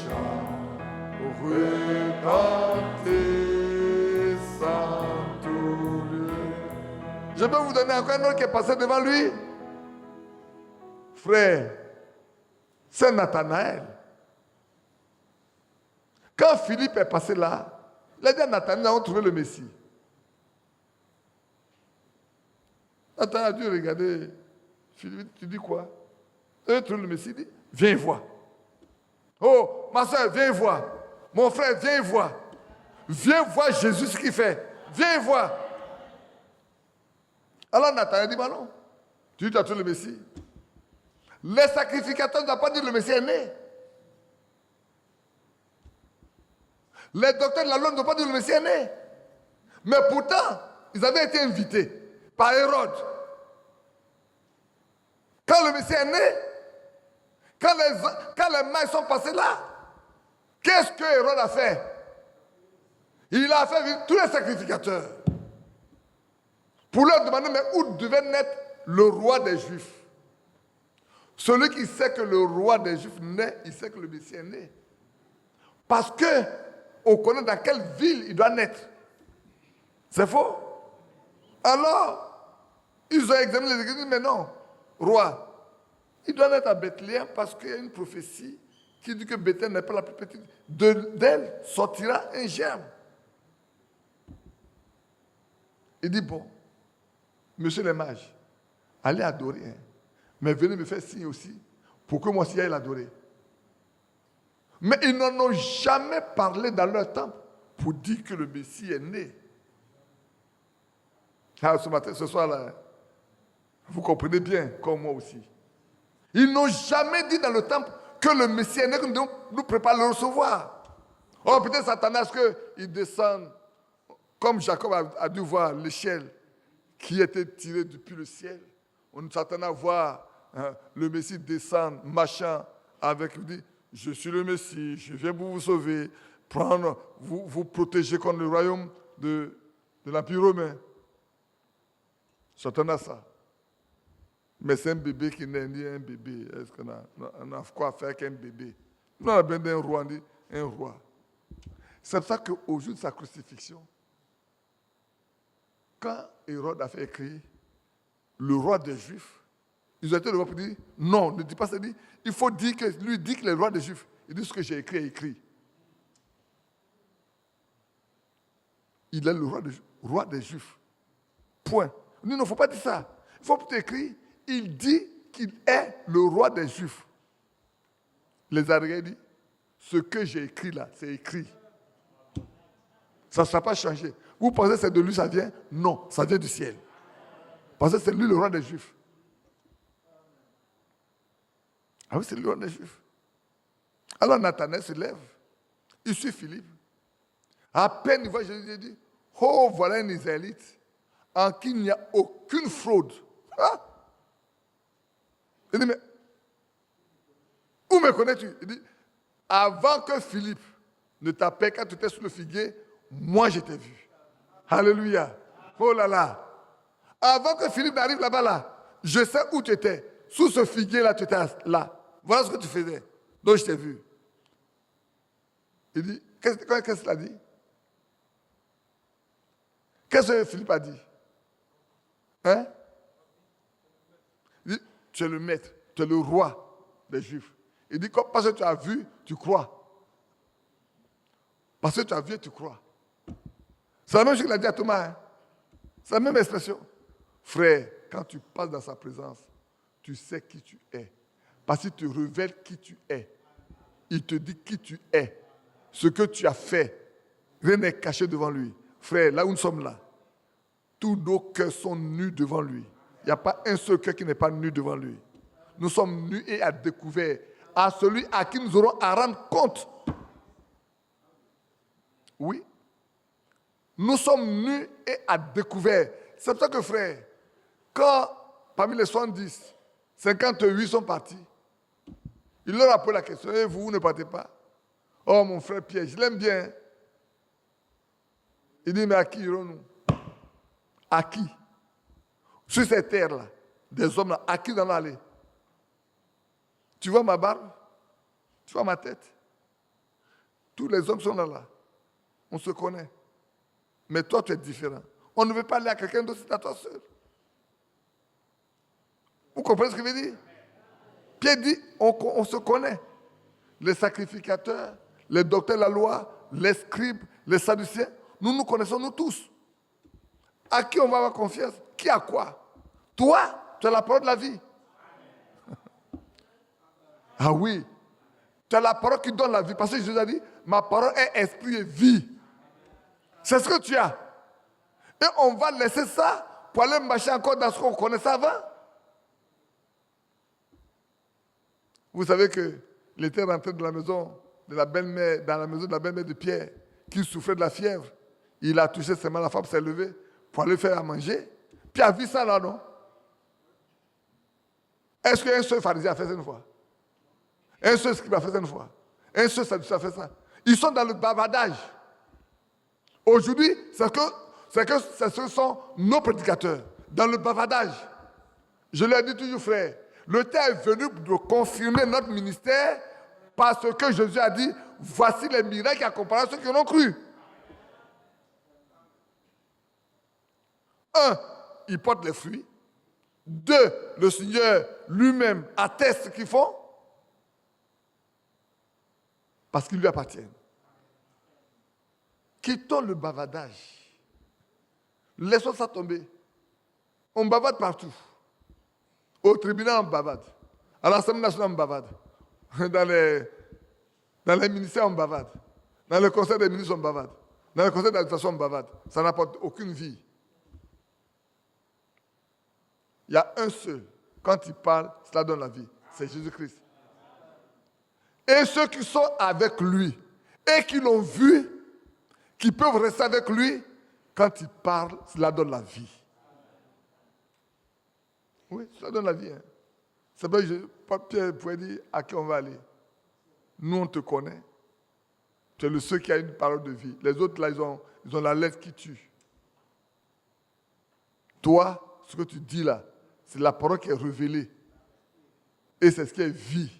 chant retentisse en tout lieu. Je peux vous donner encore un autre qui est passé devant lui. Frère, c'est Nathanaël. Quand Philippe est passé là, il a dit à Nathanaël, nous avons trouvé le Messie. Nathanaël a dû regarder Philippe, tu dis quoi? Tu as trouvé le Messie, il dit, viens voir. Oh, ma soeur, viens voir. Mon frère, viens voir. Viens voir Jésus ce qu'il fait. Viens voir. Alors Nathanaël dit, bah non. Tu as trouvé le Messie. Les sacrificateurs n'ont pas dit que le Messie est né. Les docteurs de la loi n'ont pas dit que le Messie est né. Mais pourtant, ils avaient été invités par Hérode. Quand le Messie est né, quand les mains sont passées là, qu'est-ce que Hérode a fait? Il a fait venir tous les sacrificateurs pour leur demander mais où devait naître le roi des Juifs. Celui qui sait que le roi des Juifs naît, il sait que le Messie est né. Parce que on connaît dans quelle ville il doit naître. C'est faux. Alors, ils ont examiné les églises, mais non, roi, il doit naître à Bethléem parce qu'il y a une prophétie qui dit que Bethléem n'est pas la plus petite. D'elle sortira un germe. Il dit, bon, monsieur les mages, allez adorer, hein, mais venez me faire signe aussi pour que moi aussi aille l'adorer. Mais ils n'en ont jamais parlé dans leur temple pour dire que le Messie est né. Alors ce matin, ce soir-là, vous comprenez bien, comme moi aussi. Ils n'ont jamais dit dans le temple que le Messie est né, que nous préparons le recevoir. Oh, peut-être Satanas, qu'il descend, comme Jacob a dû voir l'échelle qui était tirée depuis le ciel. On s'attend à voir le Messie descendre, marchant avec, il dit, je suis le Messie, je viens pour vous sauver, prendre, vous protéger contre le royaume de l'Empire romain. S'attend à ça. Mais c'est un bébé qui n'est ni un bébé. Est-ce qu'on a quoi faire avec un bébé? Nous, on a besoin d'un roi, on dit un roi. C'est pour ça qu'au jour de sa crucifixion, quand Hérode a fait écrire le roi des Juifs, ils ont été le roi pour dire non, ne dis pas ça, dit, il faut dire que lui dit que le roi des Juifs, il dit ce que j'ai écrit est écrit. Il est le roi des Juifs. Point. Il ne faut pas dire ça. Il faut écrire, il dit qu'il est le roi des Juifs. Les Ariens disent, ce que j'ai écrit là, c'est écrit. Ça ne sera pas changé. Vous pensez que c'est de lui ça vient? Non, ça vient du ciel. Parce que c'est lui le roi des Juifs. Ah oui, c'est le roi des Juifs. Alors Nathanaël se lève. Il suit Philippe. À peine il voit Jésus, il dit, oh, voilà un Israélite en qui il n'y a aucune fraude. Ah! Il dit, mais où me connais-tu? Il dit, avant que Philippe ne t'appelle, quand tu étais sous le figuier, moi je t'ai vu. Alléluia. Oh là là. Avant que Philippe n'arrive là-bas, là, je sais où tu étais. Sous ce figuier-là, tu étais là. Voilà ce que tu faisais. Donc je t'ai vu. Il dit, qu'est-ce qu'il a dit? Qu'est-ce que Philippe a dit? Hein? Il dit, tu es le maître, tu es le roi des Juifs. Il dit, parce que tu as vu, tu crois. Parce que tu as vu, tu crois. C'est la même chose qu'il a dit à Thomas. Hein? C'est la même expression. Frère, quand tu passes dans sa présence, tu sais qui tu es. Parce qu'il te révèle qui tu es. Il te dit qui tu es. Ce que tu as fait. Rien n'est caché devant lui. Frère, là où nous sommes là, tous nos cœurs sont nus devant lui. Il n'y a pas un seul cœur qui n'est pas nu devant lui. Nous sommes nus et à découvert à celui à qui nous aurons à rendre compte. Oui. Nous sommes nus et à découvert. C'est pour ça que, frère, quand parmi les 70, 58 sont partis, il leur a posé la question, et vous ne partez pas? Oh, mon frère Pierre, je l'aime bien. Il dit, mais à qui irons-nous? À qui? sur cette terre-là, des hommes là, à qui d'en aller? Tu vois ma barbe? Tu vois ma tête? Tous les hommes sont là. On se connaît. Mais toi, tu es différent. On ne veut pas aller à quelqu'un d'autre, c'est à toi seul. Vous comprenez ce que je veux dire? Pierre dit, on se connaît. Les sacrificateurs, les docteurs de la loi, les scribes, les sadducéens, nous connaissons, nous tous. À qui on va avoir confiance? Qui a quoi? Toi, tu as la parole de la vie. Ah oui, tu as la parole qui donne la vie. Parce que Jésus a dit, ma parole est esprit et vie. C'est ce que tu as. Et on va laisser ça pour aller marcher encore dans ce qu'on connaissait avant. Vous savez qu'il était rentré dans la maison de la belle-mère, dans la maison de la belle-mère de Pierre, qui souffrait de la fièvre. Il a touché ses mains, la femme s'est levée pour aller faire à manger. Puis il a vu ça là, non? Est-ce qu'un seul pharisien a fait ça une fois? Un seul scribe a fait ça une fois? Un seul sadducéen a fait ça? Ils sont dans le bavardage. Aujourd'hui, ce sont nos prédicateurs, dans le bavardage. Je leur dis toujours, frère, le temps est venu de confirmer notre ministère parce que Jésus a dit, voici les miracles qui accompagneront ceux qui en ont cru. Un, ils portent les fruits. Deux, le Seigneur lui-même atteste ce qu'ils font parce qu'ils lui appartiennent. Quittons le bavardage. Laissons ça tomber. On bavarde partout. Au tribunal, on bavarde. À l'Assemblée nationale, on bavarde. Dans les ministères, on bavarde. Dans le conseil des ministres, on bavarde. Dans le conseil d'administration, on bavarde. Ça n'apporte aucune vie. Il y a un seul. Quand il parle, cela donne la vie. C'est Jésus-Christ. Et ceux qui sont avec lui et qui l'ont vu, qui peuvent rester avec lui, quand il parle, cela donne la vie. Oui, cela donne la vie. Hein. C'est vrai que Pierre pouvait dire à qui on va aller. Nous, on te connaît. Tu es le seul qui a une parole de vie. Les autres, là, ils ont la lettre qui tue. Toi, ce que tu dis là, c'est la parole qui est révélée. Et c'est ce qui est vie.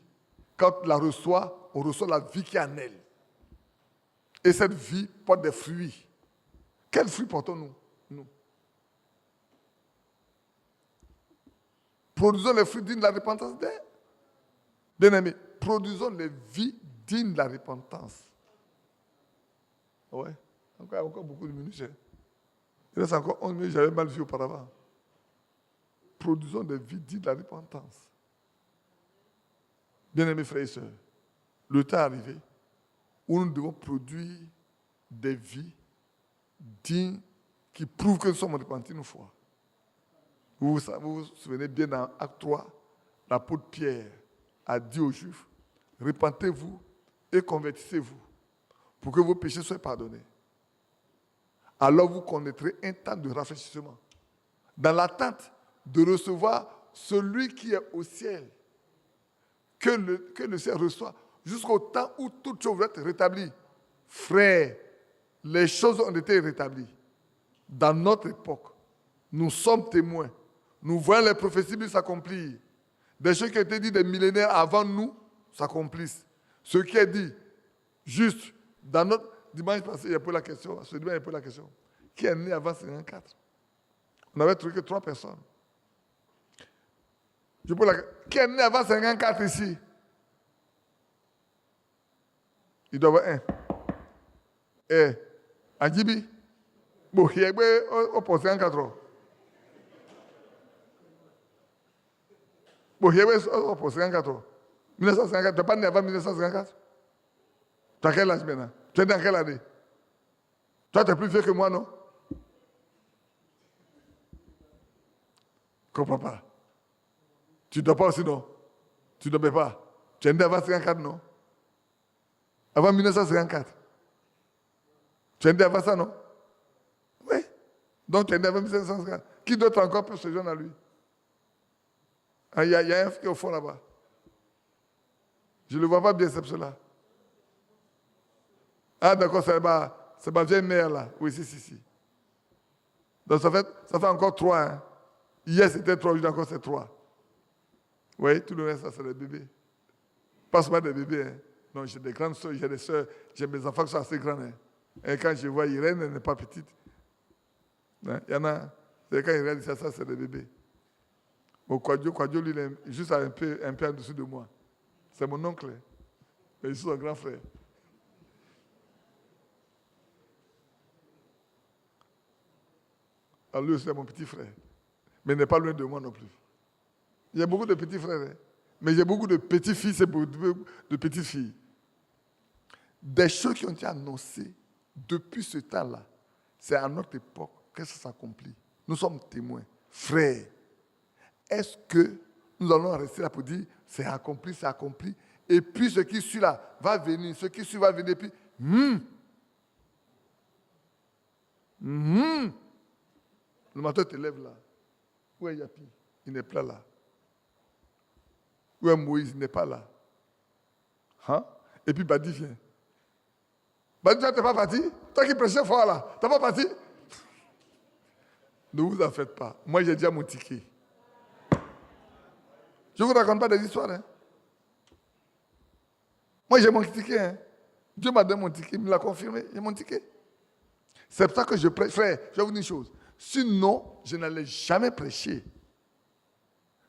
Quand on la reçoit, on reçoit la vie qui est en elle. Et cette vie porte des fruits. Quels fruits portons-nous? Nous. Produisons les fruits dignes de la repentance. Bien-aimés, produisons les vies dignes de la repentance. Ouais, encore beaucoup de minutes. Il reste encore 11 minutes, j'avais mal vu auparavant. Produisons des vies dignes de la repentance. Bien-aimés frères et sœurs, le temps est arrivé où nous devons produire des vies dignes qui prouvent que nous sommes repentis une fois. Vous vous souvenez bien dans Acte 3, l'apôtre Pierre a dit aux Juifs, repentez-vous et convertissez-vous pour que vos péchés soient pardonnés. Alors vous connaîtrez un temps de rafraîchissement, dans l'attente de recevoir celui qui est au ciel, que le ciel reçoit, jusqu'au temps où toute chose va être rétablie. Frères, les choses ont été rétablies. Dans notre époque, nous sommes témoins. Nous voyons les prophéties s'accomplir. Des choses qui ont été dites des millénaires avant nous s'accomplissent. Ce qui est dit, juste, dans notre dimanche passé, il y a posé la question, ce dimanche, il y a posé la question. Qui est né avant 54? On avait trouvé que 3 personnes. Je pose la question. Qui est né avant 54 ici? Il doit y avoir un. Adjibi? Bon, il y a un pour 54. Bon, il y a un pour 54. 1954, tu n'es pas né avant 1954? Tu as quel âge maintenant? Tu es dans quelle année? Toi, tu es plus vieux que moi, non? Je ne comprends pas. Tu ne dors pas aussi, non? Tu ne dormais pas. Tu es né avant 1954, non? Avant 1954. Tu es né avant ça, non? Oui. Donc tu es né avant 1954. Qui d'autre encore peut se joindre à lui? Il y a un qui est au fond là-bas. Je ne le vois pas bien, c'est cela. Ah, d'accord, c'est ma vieille mère là. Oui, si. Donc ça fait encore 3. Hein. Hier, c'était 3, aujourd'hui encore, c'est 3. Vous voyez, tout le reste, ça, c'est des bébés. Pas seulement des bébés. Hein. Non, j'ai des grandes soeurs, j'ai des soeurs, j'ai mes enfants qui sont assez grands. Hein. Et quand je vois Irène, elle n'est pas petite. Hein? Il y en a, c'est quand Irène dit ça, c'est des bébés. Bon, Kwadjo, lui, il est juste un peu en dessous de moi. C'est mon oncle. Hein. Mais je suis son grand frère. Alors lui, c'est mon petit frère. Mais il n'est pas loin de moi non plus. Il y a beaucoup de petits frères. Hein. Mais j'ai beaucoup de petits-fils et beaucoup de petites-filles. Des choses qui ont été annoncées depuis ce temps-là. C'est à notre époque que ça s'accomplit. Nous sommes témoins. Frères, est-ce que nous allons rester là pour dire c'est accompli, c'est accompli. Et puis ce qui suit là va venir, ce qui suit va venir. Puis, le matin te lève là. Où est Yapi? Il n'est pas là. Où est Moïse? Il n'est pas là. Hein? Et puis Badi vient. Badi, toi, tu n'es pas parti? Toi qui prêchais fort là, tu n'es pas parti? Ne vous en faites pas. Moi, j'ai déjà mon ticket. Je ne vous raconte pas des histoires. Hein? Moi, j'ai mon ticket. Hein? Dieu m'a donné mon ticket, il me l'a confirmé. J'ai mon ticket. C'est pour ça que je prêche. Frère, je vais vous dire une chose. Sinon, je n'allais jamais prêcher.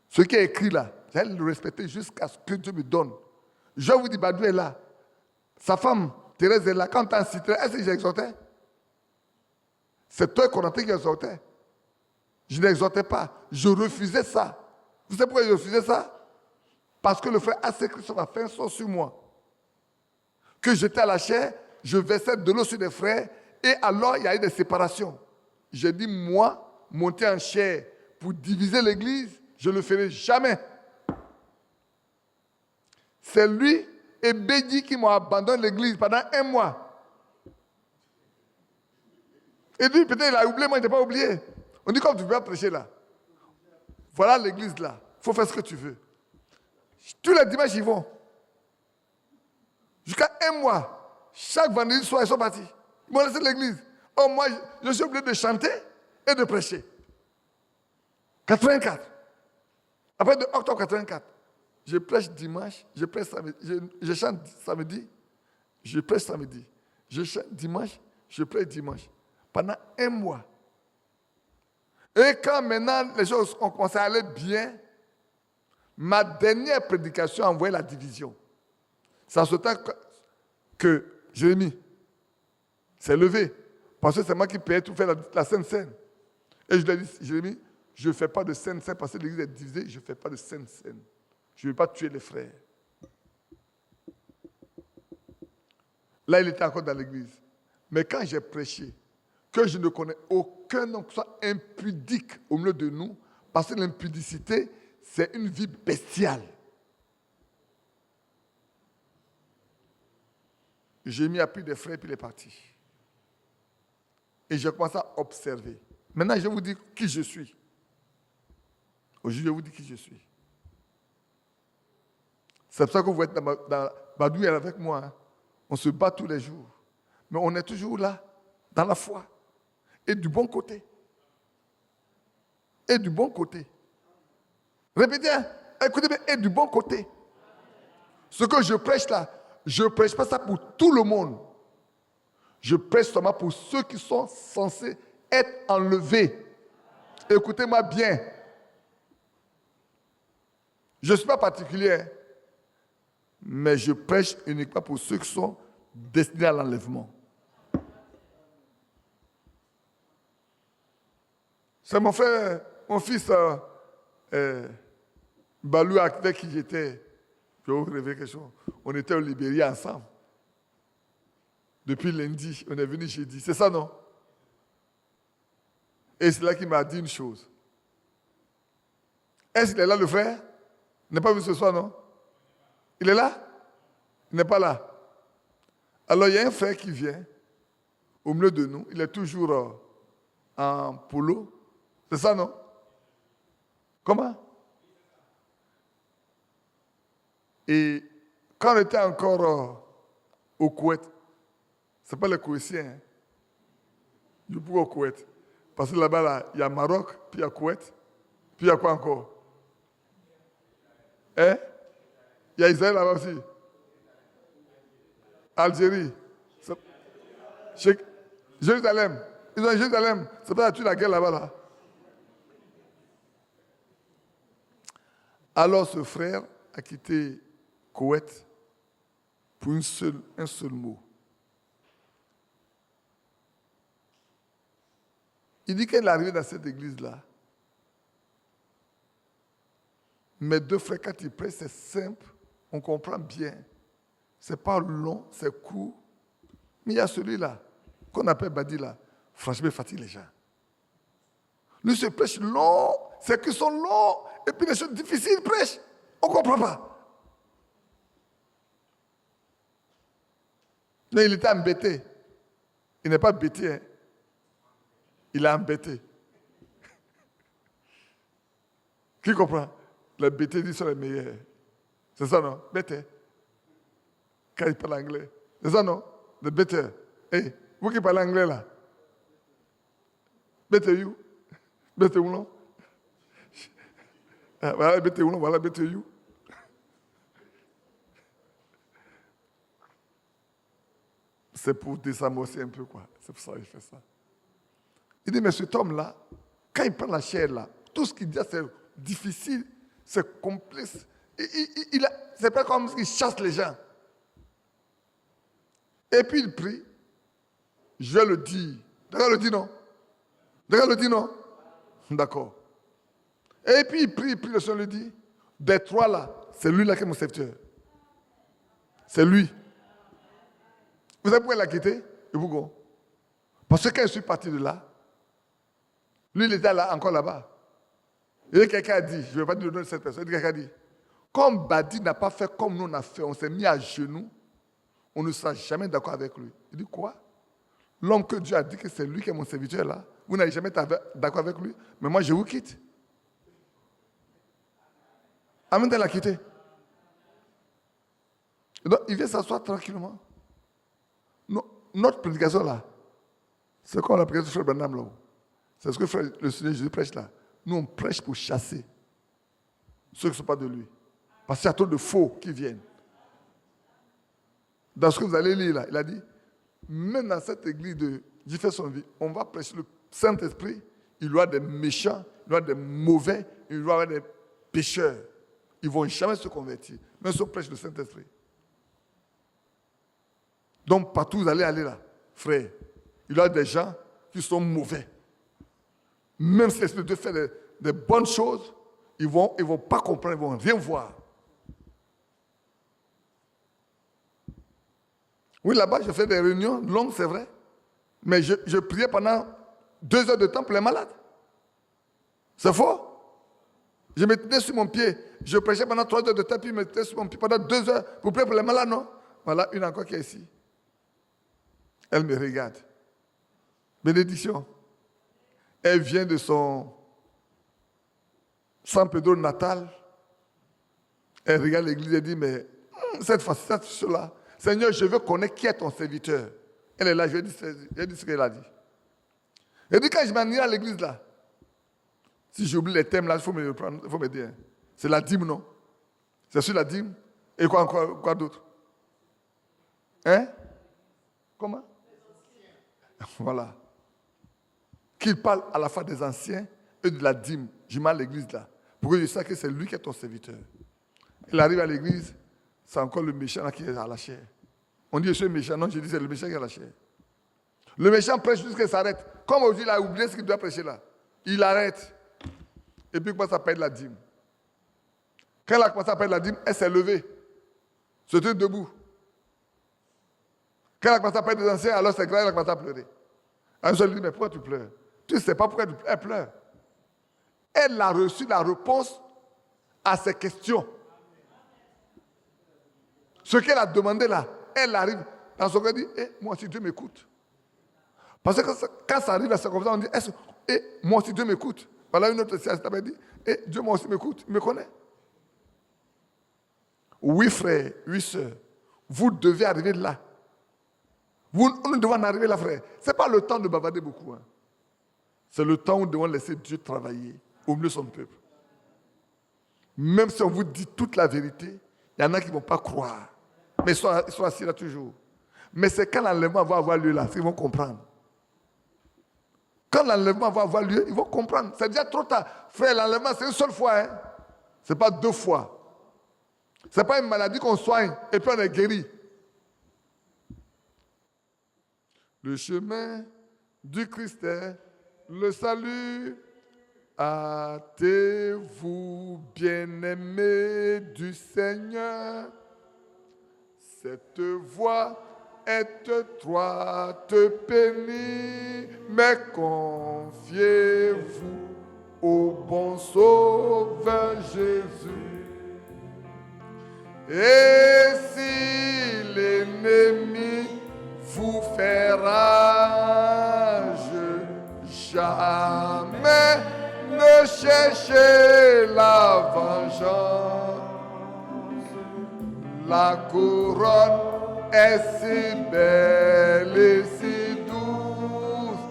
Ce qui est écrit là, j'allais le respecter jusqu'à ce que Dieu me donne. Je vous dis, Badou est là. Sa femme, Thérèse, est là. Quand tu as cité, est-ce que j'exhortais? C'est toi, Corentin, qui exhortais. Je n'exhortais pas. Je refusais ça. Vous savez pourquoi je refusais ça? Parce que le frère Assez-Christ a fait un sort sur moi. Que j'étais à la chair, je versais de l'eau sur des frères, et alors il y a eu des séparations. J'ai dit, moi, monter en chair pour diviser l'église, je ne le ferai jamais. C'est lui et Bédi qui m'ont abandonné l'église pendant 1 mois. Et lui, peut-être il a oublié, moi je n'ai pas oublié. On dit comme tu peux prêcher là. Voilà l'église là. Il faut faire ce que tu veux. Tous les dimanches, ils vont. Jusqu'à 1 mois. Chaque vendredi soir, ils sont partis. Ils m'ont laissé l'église. Oh, moi, je suis obligé de chanter et de prêcher. 84. Après de octobre 84, je prêche dimanche, je prêche samedi, je chante samedi, je prêche samedi. Je chante dimanche, je prêche dimanche. Pendant 1 mois. Et quand maintenant les choses ont commencé à aller bien, ma dernière prédication a envoyé la division. C'est à ce temps que Jérémie s'est levé. Parce que c'est moi qui payais tout faire la Sainte Seine. Et je lui ai dit, Jérémie, je ne fais pas de Sainte Seine parce que l'église est divisée, je ne fais pas de Sainte Seine. Je ne vais pas tuer les frères. Là, il était encore dans l'église. Mais quand j'ai prêché, que je ne connais aucun homme qui soit impudique au milieu de nous, parce que l'impudicité, c'est une vie bestiale. Jérémie a pris des frères et puis il est parti. Et j'ai commencé à observer. Maintenant, je vais vous dire qui je suis. Aujourd'hui, je vais vous dire qui je suis. C'est pour ça que vous êtes dans Badou est avec moi. Hein. On se bat tous les jours. Mais on est toujours là, dans la foi. Et du bon côté. Et du bon côté. Répétez, hein? Écoutez bien, et du bon côté. Ce que je prêche là, je ne prêche pas ça pour tout le monde. Je prêche seulement pour ceux qui sont censés être enlevés. Écoutez-moi bien. Je ne suis pas particulier, mais je prêche uniquement pour ceux qui sont destinés à l'enlèvement. C'est mon frère, mon fils Balou avec qui j'étais. Je vais vous révéler quelque chose. On était au Libéria ensemble. Depuis lundi, on est venu jeudi. C'est ça, non? Et c'est là qu'il m'a dit une chose. Est-ce qu'il est là, le frère? Il n'est pas vu ce soir, non? Il est là? Il n'est pas là. Alors, il y a un frère qui vient au milieu de nous. Il est toujours en polo. C'est ça, non? Comment? Et quand on était encore au Koweït, ce n'est pas les Koweïtiens, hein? Du coup au Koweït. Parce que là-bas, il y a Maroc, puis il y a Koweït. Puis il y a quoi encore? Hein? Il y a Israël là-bas aussi. Algérie. Jérusalem. Ils ont Jérusalem. C'est pas la guerre là-bas là. Alors ce frère a quitté Koweït pour un seul mot. Il dit qu'il est arrivé dans cette église-là. Mes deux frères, quand ils prêchent, c'est simple, on comprend bien. C'est pas long, c'est court. Mais il y a celui-là, qu'on appelle Badi là. Franchement, il fatigue les gens. Lui se prêche long, c'est qu'ils sont longs. Et puis les choses difficiles, il prêche. On ne comprend pas. Mais il était embêté. Il n'est pas bêté, hein. Il est embêté. Qui comprend? Les bêtés disent sont les meilleurs. C'est ça, non? Bêtés. Quand ils parlent anglais. C'est ça, non? Les bêtés. Hey, vous qui parlez anglais là. Bêtés, you. Bêtés, ou non? Voilà, bêtés, ou non? Voilà, bêtés, you. C'est pour désamorcer un peu, quoi. C'est pour ça qu'il fait ça. Il dit, mais cet homme-là, quand il prend la chair, là, tout ce qu'il dit, c'est difficile, c'est complexe. C'est pas comme s'il chasse les gens. Et puis il prie. Je vais le dire. D'accord, le dit non? D'accord, le dit non? D'accord. Et puis il prie, le Seigneur lui dit, des trois là, c'est lui là qui est mon serviteur. C'est lui. Vous savez pourquoi il a quitté? Et pourquoi? Parce que quand je suis parti de là, lui, il était là, encore là-bas. Et quelqu'un a dit, je ne vais pas dire le nom de cette personne, quelqu'un a dit, comme Badi n'a pas fait comme nous on a fait, on s'est mis à genoux, on ne sera jamais d'accord avec lui. Il dit quoi? L'homme que Dieu a dit que c'est lui qui est mon serviteur là, vous n'allez jamais être d'accord avec lui, mais moi je vous quitte. Amen, elle l'a quitté. Et donc il vient s'asseoir tranquillement. Notre prédication là, c'est comme la prédication de Frère Branham là. C'est ce que le Seigneur Jésus prêche là. Nous, on prêche pour chasser ceux qui ne sont pas de lui. Parce qu'il y a trop de faux qui viennent. Dans ce que vous allez lire là, il a dit, même dans cette église de Jeffersonville, on va prêcher le Saint-Esprit. Il y aura des méchants, il y aura des mauvais, il y aura des pécheurs. Ils ne vont jamais se convertir. Même si on prêche le Saint-Esprit. Donc, partout où vous allez aller là, frère, il y aura des gens qui sont mauvais. Même si l'Esprit de Dieu fait des bonnes choses, ils ne vont pas comprendre, ils ne vont rien voir. Oui, là-bas, je fais des réunions longues, c'est vrai. Mais je priais pendant 2 heures de temps pour les malades. C'est faux. Je me tenais sur mon pied. Je prêchais pendant 3 heures de temps, puis je me tenais sur mon pied pendant 2 heures pour prier pour les malades, non? Voilà, une encore qui est ici. Elle me regarde. Bénédiction. Elle vient de son San Pedro natal. Elle regarde l'église et dit, mais cette fois-ci, cette chose-là, Seigneur, je veux connaître qui est ton serviteur. Elle est là, je lui ai dit ce qu'elle a dit. Elle dit, quand je m'en irai à l'église là, si j'oublie les thèmes là, il faut me dire. C'est la dîme, non? C'est sur la dîme. Et quoi d'autre? Hein? Comment? Voilà. Qu'il parle à la fois des anciens et de la dîme. Je mets à l'église là. Pour que je sache que c'est lui qui est ton serviteur. Il arrive à l'église, c'est encore le méchant là qui est à la chair. On dit je suis méchant. Non, je dis c'est le méchant qui est à la chair. Le méchant prêche jusqu'à qu'il s'arrête. Comme aujourd'hui, il a oublié ce qu'il doit prêcher là. Il arrête. Et puis il commence à payer de la dîme. Quand elle a commencé à payer de la dîme, elle s'est levée. Se tenait debout. Quand elle a commencé à payer des anciens, alors c'est grave, elle a commencé à pleurer. Un seul lui dit, mais pourquoi tu pleures? Tu ne sais pas pourquoi elle pleure. Elle a reçu la réponse à ses questions. Ce qu'elle a demandé là, elle arrive dans son cœur et dit, moi aussi Dieu m'écoute. Parce que quand ça arrive à ce comme ça, on dit, moi aussi Dieu m'écoute. Voilà une autre séance qui dit, Dieu moi aussi m'écoute, il me connaît. Oui frère, oui sœur, vous devez arriver là. Nous devons en arriver là, frère. Ce n'est pas le temps de bavarder beaucoup. Hein. C'est le temps où nous devons laisser Dieu travailler au milieu de son peuple. Même si on vous dit toute la vérité, il y en a qui ne vont pas croire. Mais ils sont assis là toujours. Mais c'est quand l'enlèvement va avoir lieu là, qu'ils vont comprendre. Quand l'enlèvement va avoir lieu, ils vont comprendre. C'est déjà trop tard. Frère, l'enlèvement, c'est une seule fois. Hein? Ce n'est pas 2 fois. Ce n'est pas une maladie qu'on soigne et puis on est guéri. Le chemin du Christ est le salut. Hâtez-vous, bien-aimés du Seigneur. Cette voie est étroite, pénible, mais confiez-vous au bon Sauveur Jésus. Et si l'ennemi vous fait rage, jamais ne cherchez la vengeance. La couronne est si belle et si douce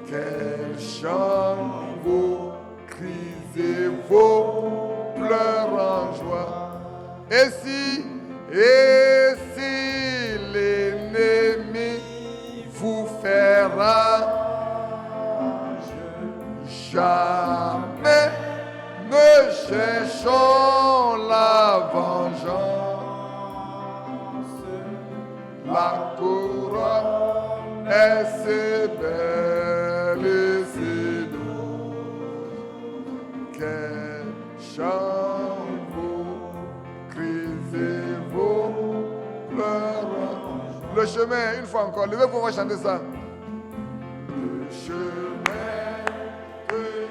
qu'elle chante vos cris et vos pleurs en joie. Et si l'ennemi vous fait rage, jamais ne cherchons la vengeance. La couronne est si belle et si douce qu'elle chante vos cris et vos pleurs. Le chemin, une fois encore, levez-vous, on va chanter ça. Le chemin de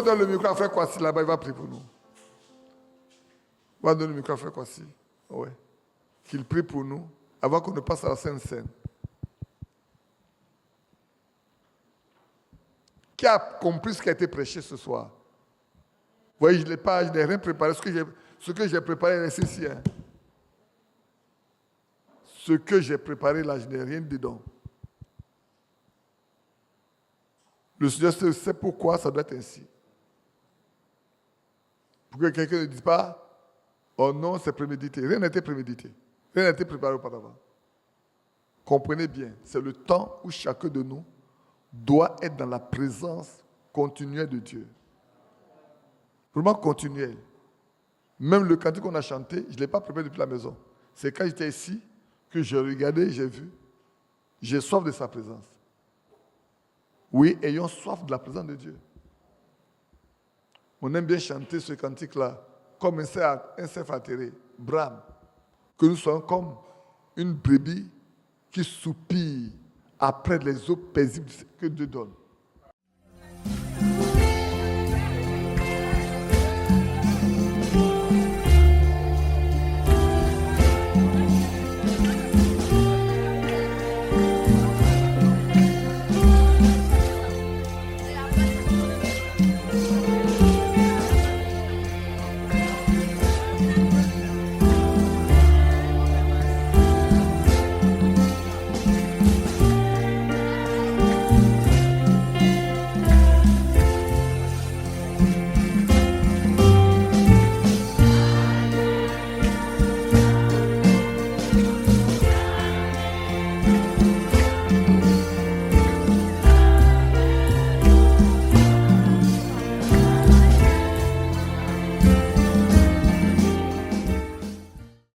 donne le micro à frère Kwasi là-bas, il va prier pour nous. On va donner le micro à frère Kwasi. Ouais. Qu'il prie pour nous avant qu'on ne passe à la Sainte Seine. Qui a compris ce qui a été prêché ce soir? Vous voyez, je n'ai rien préparé. Ce que j'ai préparé, c'est ici. Hein. Ce que j'ai préparé là, je n'ai rien dedans. Le Seigneur sait pourquoi ça doit être ainsi. Pour que quelqu'un ne dise pas, oh non, c'est prémédité. Rien n'a été prémédité. Rien n'a été préparé auparavant. Comprenez bien, c'est le temps où chacun de nous doit être dans la présence continuelle de Dieu. Vraiment continuelle. Même le cantique qu'on a chanté, je ne l'ai pas préparé depuis la maison. C'est quand j'étais ici que j'ai regardé, j'ai vu. J'ai soif de sa présence. Oui, ayons soif de la présence de Dieu. On aime bien chanter ce cantique-là, comme un cerf atterré, brame. Que nous soyons comme une brebis qui soupire après les eaux paisibles que Dieu donne.